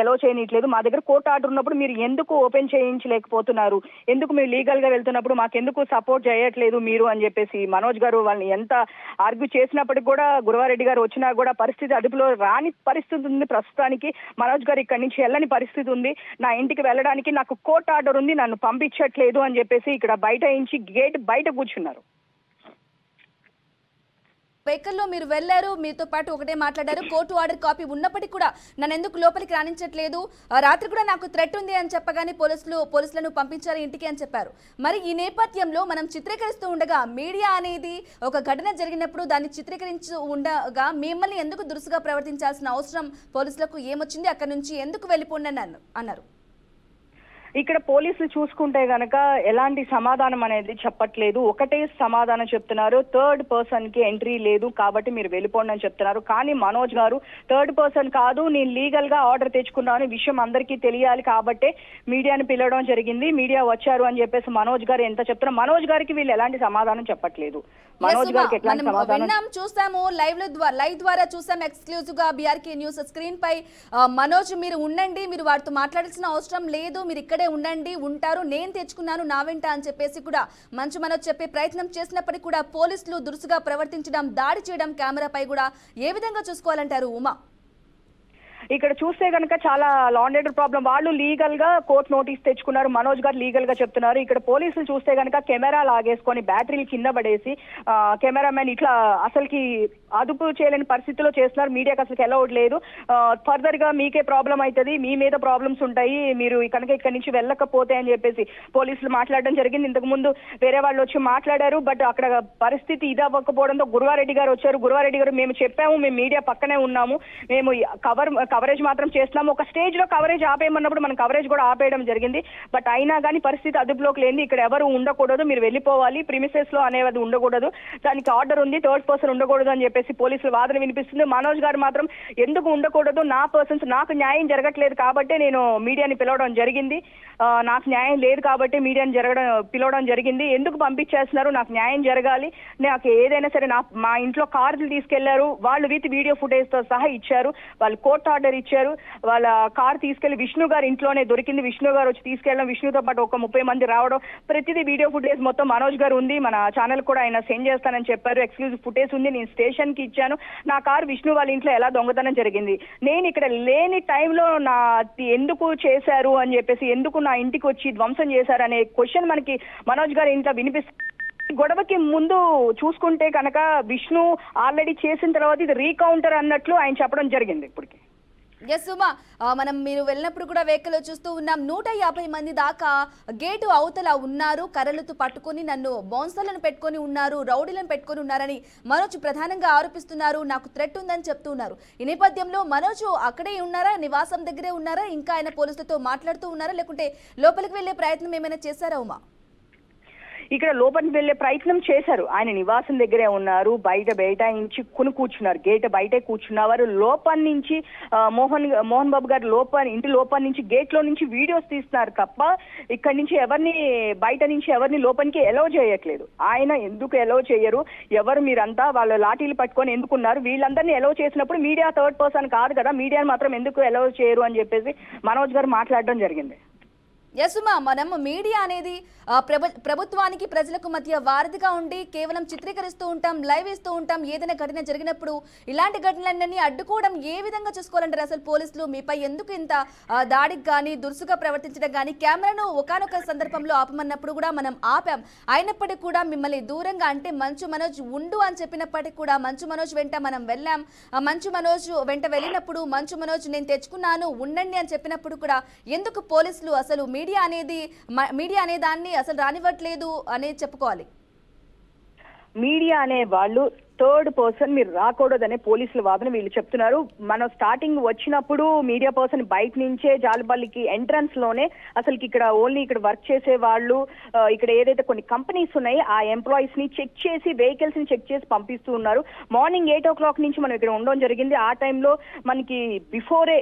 ఎలో చేయనట్లేదు, మా దగ్గర కోర్టు ఆర్డర్ ఉన్నప్పుడు మీరు ఎందుకు ఓపెన్ చేయించలేకపోతున్నారు, ఎందుకు మీరు లీగల్ గా వెళ్తున్నప్పుడు మాకెందుకు సపోర్ట్ చేయట్లేదు మీరు అని చెప్పేసి మనోజ్ గారు వాళ్ళని ఎంత ఆర్గ్యూ చేసినప్పటికీ కూడా గురువారెడ్డి గారు వచ్చినా కూడా పరిస్థితి అదుపులో రాని పరిస్థితి ఉంది. ప్రస్తుతానికి మనోజ్ గారు ఇక్కడి నుంచి వెళ్ళని పరిస్థితి ఉంది. నా ఇంటికి వెళ్ళడానికి నాకు కోర్టు ఆర్డర్ ఉంది, నన్ను పంపించట్లేదు అని చెప్పేసి ఇక్కడ బైఠాయించి గేట్ బయట కూర్చున్నారు. వెహికల్లో మీరు వెళ్ళారు, మీతో పాటు ఒకటే మాట్లాడారు, కోర్టు ఆర్డర్ కాపీ ఉన్నప్పటికీ కూడా నన్ను ఎందుకు లోపలికి రాణించట్లేదు, రాత్రి కూడా నాకు థ్రెట్ ఉంది అని చెప్పగానే పోలీసులను పంపించారు ఇంటికి అని చెప్పారు. మరి ఈ నేపథ్యంలో మనం చిత్రీకరిస్తూ ఉండగా మీడియా అనేది ఒక ఘటన జరిగినప్పుడు దాన్ని చిత్రీకరించు ఉండగా మిమ్మల్ని ఎందుకు దురుసుగా ప్రవర్తించాల్సిన అవసరం పోలీసులకు ఏమొచ్చింది, అక్కడ నుంచి ఎందుకు వెళ్ళిపోండి అన్నారు? ఇక్కడ పోలీసులు చూసుకుంటే గనక ఎలాంటి సమాధానం అనేది చెప్పట్లేదు. ఒకటే సమాధానం చెప్తున్నారు, థర్డ్ పర్సన్ కి ఎంట్రీ లేదు కాబట్టి మీరు వెళ్ళిపోండి అని చెప్తున్నారు. కానీ మనోజ్ గారు థర్డ్ పర్సన్ కాదు, నేను లీగల్ గా ఆర్డర్ తెచ్చుకున్నాను, విషయం అందరికీ తెలియాలి కాబట్టే మీడియాని పిలవడం జరిగింది, మీడియా వచ్చారు అని చెప్పేసి మనోజ్ గారు ఎంత చెప్తున్నారు. మనోజ్ గారికి వీళ్ళు ఎలాంటి సమాధానం చెప్పట్లేదు. మనోజ్ గారికి ఎట్లాంటి సమాధానం చూసాము, లైవ్ ద్వారా చూసాం ఎక్స్క్లూజివ్ గా బీఆర్కే న్యూస్ స్క్రీన్ పై. మనోజ్ మీరు ఉండండి, మీరు వారితో మాట్లాడాల్సిన అవసరం లేదు, మీరు ఇక్కడే ఉండండి, ఉంటారు, నేను తెచ్చుకున్నాను నా వెంట అని చెప్పేసి కూడా మంచు మనోజ్ చెప్పే ప్రయత్నం చేసినప్పటికీ కూడా పోలీసులు దురుసుగా ప్రవర్తించడం, దాడి చేయడం కెమెరాపై కూడా ఏ విధంగా చూసుకోవాలంటారు ఉమా? ఇక్కడ చూస్తే కనుక చాలా లా అండ్ ఆర్డర్ ప్రాబ్లం. వాళ్ళు లీగల్ గా కోర్టు నోటీస్ తెచ్చుకున్నారు, మనోజ్ గారు లీగల్ గా చెప్తున్నారు. ఇక్కడ పోలీసులు చూస్తే కనుక కెమెరా లాగేసుకొని బ్యాటరీలు కింద పడేసి కెమెరామెన్ ఇట్లా అసలుకి అదుపు చేయలేని పరిస్థితిలో చేస్తున్నారు. మీడియాకి అసలు అలౌడ్ లేదు. ఫర్దర్ గా మీకే ప్రాబ్లం అవుతుంది, మీ మీద ప్రాబ్లమ్స్ ఉంటాయి, మీరు కనుక ఇక్కడ నుంచి వెళ్ళకపోతే అని చెప్పేసి పోలీసులు మాట్లాడడం జరిగింది. ఇంతకు ముందు వేరే వాళ్ళు వచ్చి మాట్లాడారు, బట్ అక్కడ పరిస్థితి ఇది అవ్వకపోవడంతో గురువారెడ్డి గారు వచ్చారు. గురువారెడ్డి గారు మేము చెప్పాము, మేము మీడియా పక్కనే ఉన్నాము, మేము కవరేజ్ మాత్రం చేస్తున్నాము. ఒక స్టేజ్ లో కవరేజ్ ఆపేయమన్నప్పుడు మనం కవరేజ్ కూడా ఆపేయడం జరిగింది. బట్ అయినా కానీ పరిస్థితి అదుపులోకి లేని, ఇక్కడ ఎవరు ఉండకూడదు, మీరు వెళ్ళిపోవాలి, ప్రిమిసెస్ లో అనేది ఉండకూడదు, దానికి ఆర్డర్ ఉంది, థర్డ్ పర్సన్ ఉండకూడదు అని చెప్పేసి పోలీసులు వాదన వినిపిస్తుంది. మనోజ్ గారు మాత్రం ఎందుకు ఉండకూడదు, నా పర్సన్స్ నాకు న్యాయం జరగట్లేదు కాబట్టి నేను మీడియాని పిలవడం జరిగింది, నాకు న్యాయం లేదు కాబట్టి మీడియాని పిలవడం జరిగింది, ఎందుకు పంపించేస్తున్నారు, నాకు న్యాయం జరగాలి, నాకు ఏదైనా సరే. మా ఇంట్లో కార్లు తీసుకెళ్లారు వాళ్ళు, విత్ వీడియో ఫుటేజ్ తో సహా ఇచ్చారు, వాళ్ళు కోర్టు ఆర్డర్ ఇచ్చారు. వాళ్ళ కార్ తీసుకెళ్లి విష్ణు గారు ఇంట్లోనే దొరికింది, విష్ణు గారు వచ్చి తీసుకెళ్ళడం, విష్ణుతో పాటు ఒక 30 మంది రావడం, ప్రతిదీ వీడియో ఫుటేజ్ మొత్తం మనోజ్ గారు ఉంది, మన ఛానల్ కూడా ఆయన సెండ్ చేస్తానని చెప్పారు, ఎక్స్క్లూజివ్ ఫుటేజ్ ఉంది, నేను స్టేషన్ కి ఇచ్చాను, నా కార్ విష్ణు వాళ్ళ ఇంట్లో ఎలా దొంగతనం జరిగింది, నేను ఇక్కడ లేని టైంలో నా ఎందుకు చేశారు అని చెప్పేసి, ఎందుకు నా ఇంటికి వచ్చి ధ్వంసం చేశారు అనే క్వశ్చన్ మనకి మనోజ్ గారు ఇంట్లో వినిపిస్తుంది. గొడవకి ముందు చూసుకుంటే కనుక విష్ణు ఆల్రెడీ చేసిన తర్వాత ఇది రీకౌంటర్ అన్నట్లు ఆయన చెప్పడం జరిగింది. ఇప్పటికి ఎస్ ఉమా, మనం మీరు వెళ్ళినప్పుడు కూడా వెహికల్ చూస్తూ ఉన్నాం, 150 మంది దాకా గేటు అవతల ఉన్నారు, కర్రలతో పట్టుకొని నన్ను బౌన్సర్లను పెట్టుకొని ఉన్నారు, రౌడీలను పెట్టుకొని ఉన్నారని మనోజ్ ప్రధానంగా ఆరోపిస్తున్నారు, నాకు థ్రెట్ ఉందని చెప్తూ ఉన్నారు. ఈ నేపథ్యంలో మనోజ్ అక్కడే ఉన్నారా, నివాసం దగ్గరే ఉన్నారా, ఇంకా ఆయన పోలీసులతో మాట్లాడుతూ ఉన్నారా, లేకుంటే లోపలికి వెళ్లే ప్రయత్నం ఏమైనా చేశారా ఉమా? ఇక్కడ లోపలికి వెళ్లే ప్రయత్నం చేశారు, ఆయన నివాసం దగ్గరే ఉన్నారు, బయటించి కూర్చున్నారు, గేట్ బయటే కూర్చున్నవారు. లోపల నుంచి మోహన్ బాబు గారు ఇంటి లోపల నుంచి గేట్ లో నుంచి వీడియోస్ తీస్తున్నారు తప్ప ఇక్కడి నుంచి ఎవరిని బయట నుంచి ఎవరిని లోపలికి ఎలౌ చేయట్లేదు. ఆయన ఎందుకు ఎలౌ చేయరు, ఎవరు మీరంతా వాళ్ళ లాఠీలు పట్టుకొని ఎందుకున్నారు, వీళ్ళందరినీ ఎలౌ చేసినప్పుడు మీడియా థర్డ్ పర్సన్ కాదు కదా, మీడియాని మాత్రం ఎందుకు ఎలౌ చేయరు అని చెప్పేసి మనోజ్ గారు మాట్లాడడం జరిగింది. ఎస్ ఉమా, మనం మీడియా అనేది ప్రభుత్వానికి ప్రజలకు మధ్య వారధిగా ఉండి కేవలం చిత్రీకరిస్తూ ఉంటాం, లైవ్ ఇస్తూ ఉంటాం. ఏదైనా ఘటన జరిగినప్పుడు ఇలాంటి ఘటనలన్నీ అడ్డుకోవడం ఏ విధంగా చూసుకోవాలంటారు? అసలు పోలీసులు మీపై ఎందుకు ఇంత దాడికి కానీ దురుసుగా ప్రవర్తించడం కానీ, కెమెరాను ఒకానొక సందర్భంలో ఆపమన్నప్పుడు కూడా మనం ఆపాం, అయినప్పటికీ కూడా మిమ్మల్ని దూరంగా, అంటే మంచు మనోజ్ ఉండు అని చెప్పినప్పటికీ కూడా మంచు మనోజ్ వెంట మనం వెళ్ళాం, మంచు మనోజ్ వెంట వెళ్ళినప్పుడు మంచు మనోజ్ నేను తెచ్చుకున్నాను ఉండండి అని చెప్పినప్పుడు కూడా ఎందుకు పోలీసులు అసలు మీడియా అనే దాన్ని అసలు రానివ్వట్లేదు అనేది చెప్పుకోవాలి. మీడియా అనే వాళ్ళు థర్డ్ పర్సన్ మీరు రాకూడదనే పోలీసుల వాదన వీళ్ళు చెప్తున్నారు. మనం స్టార్టింగ్ వచ్చినప్పుడు మీడియా పర్సన్ బయట నుంచే జాలపల్లికి ఎంట్రన్స్ లోనే అసలు ఇక్కడ ఓన్లీ ఇక్కడ వర్క్ చేసే వాళ్ళు, ఇక్కడ ఏదైతే కొన్ని కంపెనీస్ ఉన్నాయి ఆ ఎంప్లాయీస్ ని చెక్ చేసి వెహికల్స్ ని చెక్ చేసి పంపిస్తూ ఉన్నారు. మార్నింగ్ 8 o'clock నుంచి మనం ఇక్కడ ఉండడం జరిగింది. ఆ టైంలో మనకి బిఫోరే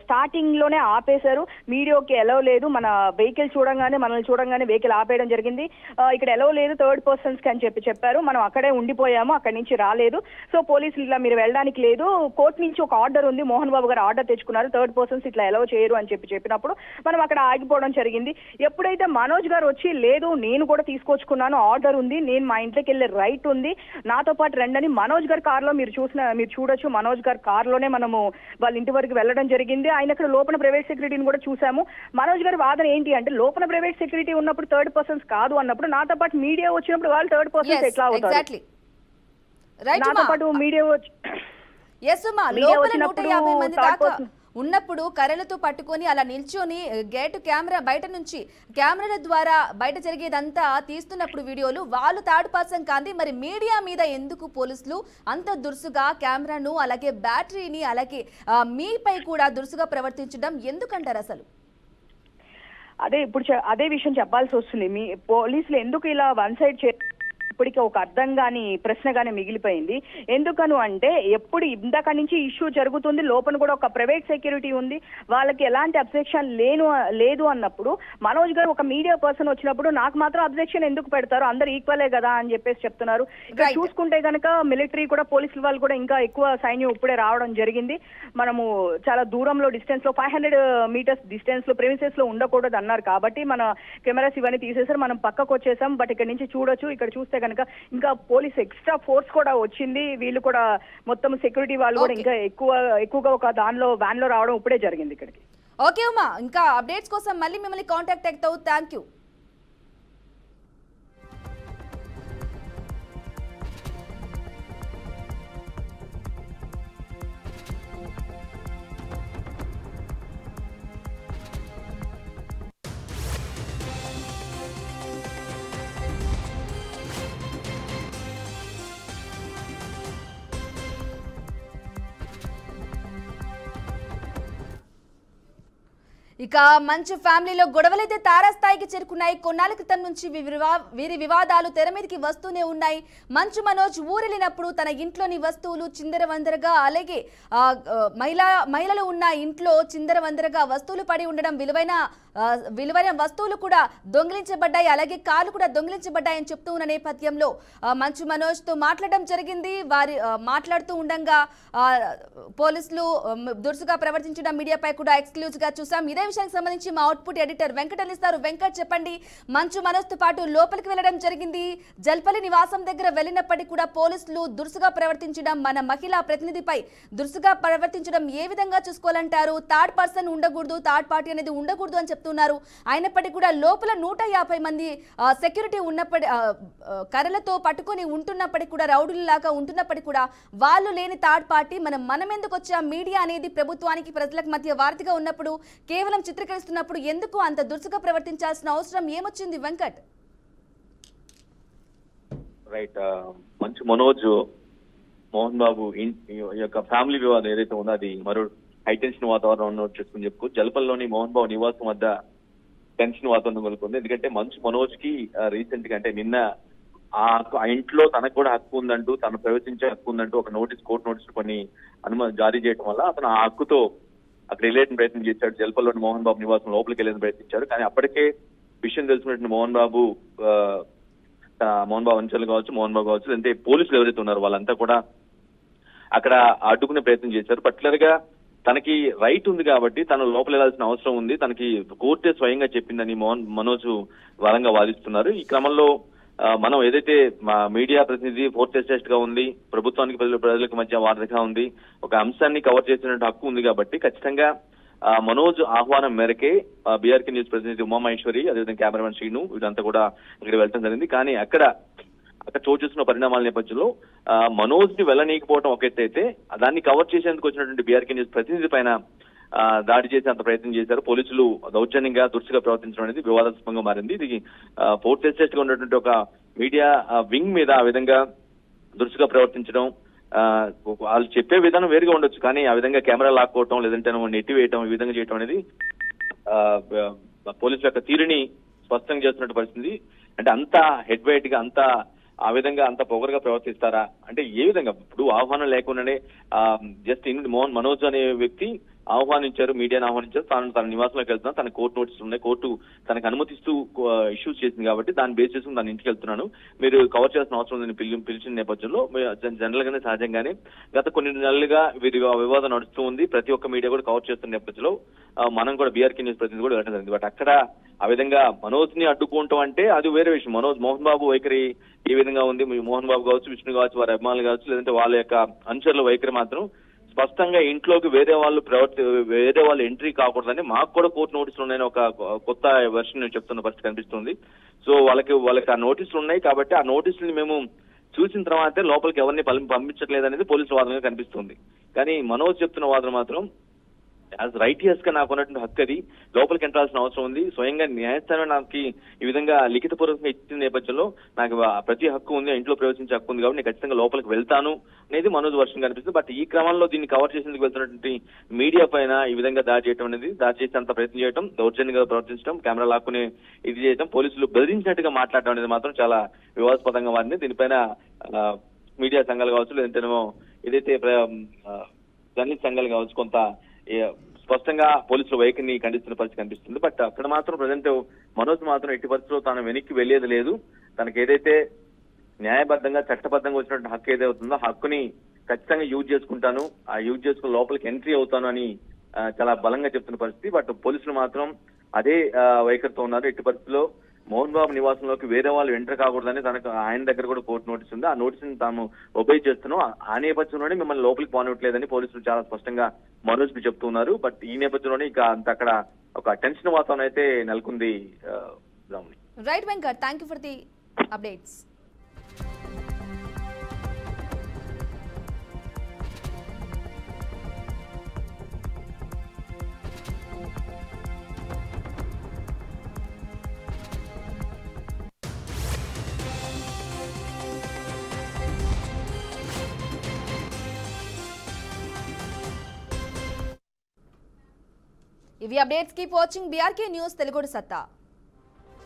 స్టార్టింగ్ లోనే ఆపేశారు, మీడియాకి ఎలౌ లేదు, మన వెహికల్ చూడంగానే మనల్ని చూడంగానే వెహికల్ ఆపేయడం జరిగింది. ఇక్కడ ఎలౌ లేదు థర్డ్ పర్సన్స్ కి అని చెప్పారు. మనం అక్కడే ఉండిపోయాము, అక్కడి నుంచి రాలేదు. సో పోలీసులు ఇలా మీరు వెళ్ళడానికి లేదు, కోర్టు నుంచి ఒక ఆర్డర్ ఉంది, మోహన్ బాబు గారు ఆర్డర్ తెచ్చుకున్నారు, థర్డ్ పర్సన్స్ ఇట్లా ఎలౌ చేయరు అని చెప్పినప్పుడు మనం అక్కడ ఆగిపోవడం జరిగింది. ఎప్పుడైతే మనోజ్ గారు వచ్చి లేదు నేను కూడా తీసుకొచ్చుకున్నాను, ఆర్డర్ ఉంది, నేను మా ఇంట్లోకి వెళ్ళే రైట్ ఉంది, నాతో పాటు రండి, మనోజ్ గారి కారులో మీరు చూడొచ్చు, మనోజ్ గారి కారులోనే మనము వాళ్ళ ఇంటి వరకు వెళ్ళడం జరిగింది. ఆయన అక్కడ లోపల ప్రైవేట్ సెక్యూరిటీని కూడా చూసాము. మనోజ్ గారి వాదన ఏంటి అంటే లోపల ప్రైవేట్ సెక్యూరిటీ ఉన్నప్పుడు థర్డ్ పర్సన్స్ కాదు అన్నప్పుడు, నాతో పాటు మీడియా వచ్చినప్పుడు వాళ్ళు థర్డ్ పర్సన్స్ ఎట్లా అవుతారు? నాతో పాటు మీడియా ఉన్నప్పుడు కర్రలతో పట్టుకొని అలా నిల్చొని గేటు కెమెరా బయట నుంచి కెమెరాల ద్వారా బయట జరిగేదంతా తీస్తున్నప్పుడు వీడియోలు వాళ్ళు థర్డ్ పర్సన్ కాదు, మరి మీడియా మీద ఎందుకు పోలీసులు అంత దురుసుగా కెమెరాను అలాగే బ్యాటరీని అలాగే మీపై కూడా దురుసుగా ప్రవర్తించడం ఎందుకంటారు అసలు? అదే విషయం చెప్పాల్సి వస్తుంది. మీ పోలీసులు ఎందుకు ఇలా వన్ సైడ్ ఇప్పటికీ ఒక అర్థం గాని ప్రశ్న గాని మిగిలిపోయింది. ఎందుకను అంటే ఎప్పుడు ఇందాక నుంచి ఇష్యూ జరుగుతుంది, లోపల కూడా ఒక ప్రైవేట్ సెక్యూరిటీ ఉంది, వాళ్ళకి ఎలాంటి అబ్జెక్షన్ లేదు అన్నప్పుడు మనోజ్ గారు ఒక మీడియా పర్సన్ వచ్చినప్పుడు నాకు మాత్రం అబ్జెక్షన్ ఎందుకు పెడతారు, అందరు ఈక్వలే కదా అని చెప్పేసి చెప్తున్నారు. ఇక్కడ చూసుకుంటే కనుక మిలిటరీ కూడా పోలీసుల వాళ్ళు కూడా ఇంకా ఎక్కువ సైన్యం ఇప్పుడే రావడం జరిగింది. మనము చాలా దూరంలో డిస్టెన్స్ లో 500 మీటర్స్ డిస్టెన్స్ లో ప్రెమిసెస్ లో ఉండకూడదు అన్నారు కాబట్టి మన కెమెరాస్ ఇవన్నీ తీసేసారు, మనం పక్కకు వచ్చేసాం. బట్ ఇక్కడ నుంచి చూడొచ్చు, ఇక్కడ చూస్తే కనుక ఇంకా పోలీస్ ఎక్స్ట్రా ఫోర్స్ కూడా వచ్చింది. వీళ్ళు కూడా మొత్తం సెక్యూరిటీ వాళ్ళు కూడా ఇంకా ఎక్కువగా ఒక దానిలో వ్యాన్ లో రావడం ఇప్పుడే జరిగింది ఇక్కడికి. ఓకే ఉమా, ఇంకా అప్డేట్స్ కోసం మళ్ళీ మిమ్మల్ని కాంటాక్ట్ అవుతావు. Thank you. ఇక మంచు ఫ్యామిలీలో గొడవలైతే తారాస్థాయికి చేరుకున్నాయి. కొన్నాళ్ళ క్రితం నుంచి వీరి వివాదాలు తెర మీదకి వస్తూనే ఉన్నాయి. మంచు మనోజ్ ఊరెళ్ళినప్పుడు తన ఇంట్లోని వస్తువులు చిందరవందరగా, అలాగే మహిళలు ఉన్న ఇంట్లో చిందరవందరగా వస్తువులు పడి ఉండడం, విలువైన వస్తువులు కూడా దొంగిలించబడ్డాయి, అలాగే కార్లు కూడా దొంగిలించబడ్డాయని చెప్తూ ఉన్న నేపథ్యంలో మంచు మనోజ్ తో మాట్లాడడం జరిగింది. వారి మాట్లాడుతూ ఉండగా పోలీసులు దురుసుగా ప్రవర్తించడం మీడియాపై కూడా ఎక్స్క్లూజివ్ గా చూసాం. ఇదే విషయానికి సంబంధించి మా అవుట్పుట్ ఎడిటర్ వెంకట్ అందిస్తారు. వెంకట్, చెప్పండి. మంచు మనోజ్ తో పాటు లోపలికి వెళ్లడం జరిగింది. జల్పల్లి నివాసం దగ్గర వెళ్ళినప్పటికీ కూడా పోలీసులు దురుసుగా ప్రవర్తించడం, మన మహిళా ప్రతినిధిపై దురుసుగా ప్రవర్తించడం ఏ విధంగా చూసుకోవాలంటారు? థర్డ్ పర్సన్ ఉండకూడదు, థర్డ్ పార్టీ అనేది ఉండకూడదు అని చెప్తున్నారు. అయినప్పటికీ కూడా లోపల 150 మంది సెక్యూరిటీ ఉన్నప్పటి కర్రలతో పట్టుకొని ఉంటున్నప్పటికీ కూడా, రౌడీలాగా ఉంటున్నప్పటికీ కూడా వాళ్ళు లేని థర్డ్ పార్టీ మనం ఎందుకు వచ్చాం? మీడియా అనేది ప్రభుత్వానికి ప్రజలకు మధ్య వారధిగా ఉన్నప్పుడు, కేవలం చిత్రీకరిస్తున్నప్పుడు ఎందుకు అంత దురుసుగా ప్రవర్తించాల్సిన అవసరం ఏమొచ్చింది వెంకట్? రైట్, మంచు మనోజ్ మోహన్ బాబు యొక్క ఫ్యామిలీ వివాదం ఏదైతే ఉందో అది మరో హైటెన్షన్ వాతావరణం చేసుకుని చెప్పుకో. జలపల్లిలోని మోహన్ బాబు నివాసం వద్ద టెన్షన్ వాతావరణం నెలకొంది. ఎందుకంటే మంచు మనోజ్ కి రీసెంట్ గా అంటే నిన్న ఆ ఇంట్లో తనకు కూడా హక్కు ఉందంటూ, తను ప్రవేశించే హక్కు ఉందంటూ ఒక కోర్టు నోటీసులు కొన్ని జారీ చేయడం వల్ల అతను ఆ హక్కుతో అక్కడ వెళ్ళేసిన ప్రయత్నం చేశాడు. జలపల్లిలోని మోహన్ బాబు నివాసం లోపలికి వెళ్ళేందుకు ప్రయత్నించారు. కానీ అప్పటికే విషయం తెలుసుకున్నట్టు మోహన్ బాబు అంచలు కావచ్చు, మోహన్ బాబు కావచ్చు, అంటే పోలీసులు ఎవరైతే ఉన్నారో వాళ్ళంతా కూడా అక్కడ అడ్డుకునే ప్రయత్నం చేశారు. పర్టికులర్ గా తనకి రైట్ ఉంది కాబట్టి తను లోపల వెళ్లాల్సిన అవసరం ఉంది, తనకి కోర్టే స్వయంగా చెప్పిందని మనోజ్ బలంగా వాదిస్తున్నారు. ఈ క్రమంలో మనం ఏదైతే మా మీడియా ప్రతినిధి ఫోర్త్ ఎస్టేట్ గా ఉంది, ప్రభుత్వానికి ప్రజలకు మధ్య వారధిగా ఉంది, ఒక అంశాన్ని కవర్ చేసినట్టు హక్కు ఉంది కాబట్టి ఖచ్చితంగా మనోజ్ ఆహ్వానం మేరకే బీఆర్కే న్యూస్ ప్రతినిధి ఉమామహేశ్వరి, అదేవిధంగా కెమెరామెన్ శ్రీను వీళ్ళంతా కూడా ఇక్కడ వెళ్ళడం జరిగింది. కానీ అక్కడ చోటు చేస్తున్న పరిణామాల నేపథ్యంలో మనోజ్ ని వెళ్ళనీయకపోవడం ఒక ఎత్తు అయితే, దాన్ని కవర్ చేసేందుకు వచ్చినటువంటి బీఆర్కే న్యూస్ ప్రతినిధి పైన దాడి చేసేంత ప్రయత్నం చేశారు. పోలీసులు దౌర్జన్యంగా దురుసుగా ప్రవర్తించడం అనేది వివాదాస్పదంగా మారింది. ఇది ఫోర్త్ ఎస్టేట్ గా ఉన్నటువంటి ఒక మీడియా వింగ్ మీద ఆ విధంగా దురుసుగా ప్రవర్తించడం, వాళ్ళు చెప్పే విధానం వేరుగా ఉండొచ్చు కానీ ఆ విధంగా కెమెరా లాక్కోవటం, లేదంటే నెట్టివేయటం, ఈ విధంగా చేయటం అనేది పోలీసుల యొక్క తీరుని స్పష్టంగా చేస్తున్నట్టు పరిస్థితి. అంటే అంత హెడ్ వెయిట్ గా అంత ఆ విధంగా అంత పొగరుగా ప్రవర్తిస్తారా అంటే ఏ విధంగా? ఇప్పుడు ఆహ్వానం లేకుండానే జస్ట్ మనోజ్ అనే వ్యక్తి ఆహ్వానించారు, మీడియాను ఆహ్వానించారు, తన నివాసంలోకి వెళ్తున్నాను, తన కోర్టు నోటీసులు ఉన్నాయి, కోర్టు తనకు అనుమతిస్తూ ఇష్యూస్ చేసింది కాబట్టి దాన్ని బేస్ చేసుకుని దాని ఇంటికి వెళ్తున్నాను, మీరు కవర్ చేయాల్సిన అవసరం ఉందని పిలిచిన నేపథ్యంలో జనరల్ గానే సహజంగానే గత కొన్ని నెలలుగా వీరి వివాదం నడుస్తూ ఉంది. ప్రతి ఒక్క మీడియా కూడా కవర్ చేస్తున్న నేపథ్యంలో మనం కూడా బీఆర్కే న్యూస్ ప్రతినిధి కూడా వెళ్ళడం జరిగింది. బట్ అక్కడ ఆ విధంగా మనోజ్ ని అడ్డుకుంటాం అంటే అది వేరే విషయం. మోహన్ బాబు వైఖరి ఏ విధంగా ఉంది, మోహన్ బాబు కావచ్చు, విష్ణు కావచ్చు, వారి అభిమానులు కావచ్చు, లేదంటే వాళ్ళ యొక్క అనుచరుల వైఖరి మాత్రం స్పష్టంగా ఇంట్లోకి వేరే వాళ్ళు ఎంట్రీ కాకూడదని మాకు కూడా కోర్టు నోటీసులు ఉన్నాయని ఒక కొత్త వెర్షన్ చెప్తున్న పరిస్థితి కనిపిస్తుంది. సో వాళ్ళకి ఆ నోటీసులు ఉన్నాయి కాబట్టి ఆ నోటీసులు మేము చూసిన తర్వాతే లోపలికి ఎవరిని పంపించట్లేదు అనేది పోలీసుల వాదనగా కనిపిస్తుంది. కానీ మనోజ్ చెప్తున్న వాదన మాత్రం యాజ్ రైటియర్స్ గా నాకు ఉన్నటువంటి హక్కు అది, లోపలికి ఎంట్రాల్సిన అవసరం ఉంది. స్వయంగా న్యాయస్థానం నాకు ఈ విధంగా లిఖిత పూర్వకంగా ఇచ్చిన నేపథ్యంలో నాకు ప్రతి హక్కు ఉంది, ఇంట్లో ప్రవేశించే హక్కు ఉంది, కాబట్టి నేను ఖచ్చితంగా లోపలికి వెళ్తాను అనేది మనోజ్ వర్షం కనిపిస్తుంది. బట్ ఈ క్రమంలో దీన్ని కవర్ చేసేందుకు వెళ్తున్నటువంటి మీడియా పైన ఈ విధంగా దాడి చేయడం అనేది, దాడి చేసేంత ప్రయత్నం చేయడం, దౌర్జన్యంగా ప్రవర్తించడం, కెమెరా లాక్కునే ఇది చేయడం, పోలీసులు బెదిరించినట్టుగా మాట్లాడడం అనేది మాత్రం చాలా వివాదాస్పదంగా మారింది. దీనిపైన మీడియా సంఘాలు కావచ్చు, లేదంటేనేమో ఏదైతే జర్నలిస్ట్ సంఘాలు కావచ్చు, కొంత స్పష్టంగా పోలీసుల వైఖరిని ఖండిస్తున్న పరిస్థితి కనిపిస్తుంది. బట్ అక్కడ మాత్రం ప్రజెంట్ మనోజ్ మాత్రం ఎట్టి పరిస్థితుల్లో తాను వెనక్కి వెళ్లేది లేదు. తనకు ఏదైతే న్యాయబద్ధంగా చట్టబద్ధంగా వచ్చినటువంటి హక్కు ఏదైతే ఉందో హక్కుని ఖచ్చితంగా యూజ్ చేసుకుంటాను, ఆ యూజ్ చేసుకుని లోపలికి ఎంట్రీ అవుతాను అని చాలా బలంగా చెప్తున్న పరిస్థితి. బట్ పోలీసులు మాత్రం అదే వైఖరితో ఉన్నారు. ఎట్టి పరిస్థితుల్లో మోహన్ బాబు నివాసంలోకి వేరే వాళ్ళు ఎంటర్ కాకూడదని తనకు ఆయన దగ్గర కూడా కోర్టు నోటీస్ ఉంది. ఆ నోటీస్ ని తాము ఒబే చేస్తున్నాం, ఆ నేపథ్యంలోనే మిమ్మల్ని లోపలికి పోనివ్వట్లేదని పోలీసులు చాలా స్పష్టంగా మనోజ్ కి చెప్తున్నారు. బట్ ఈ నేపథ్యంలోనే ఇక అంత అక్కడ ఒక టెన్షన్ వాతావరణం అయితే నెలకొంది. Right Venkat, thank you for the updates. ఇవి updates. Keep watching BRK news Telugu సత్తా.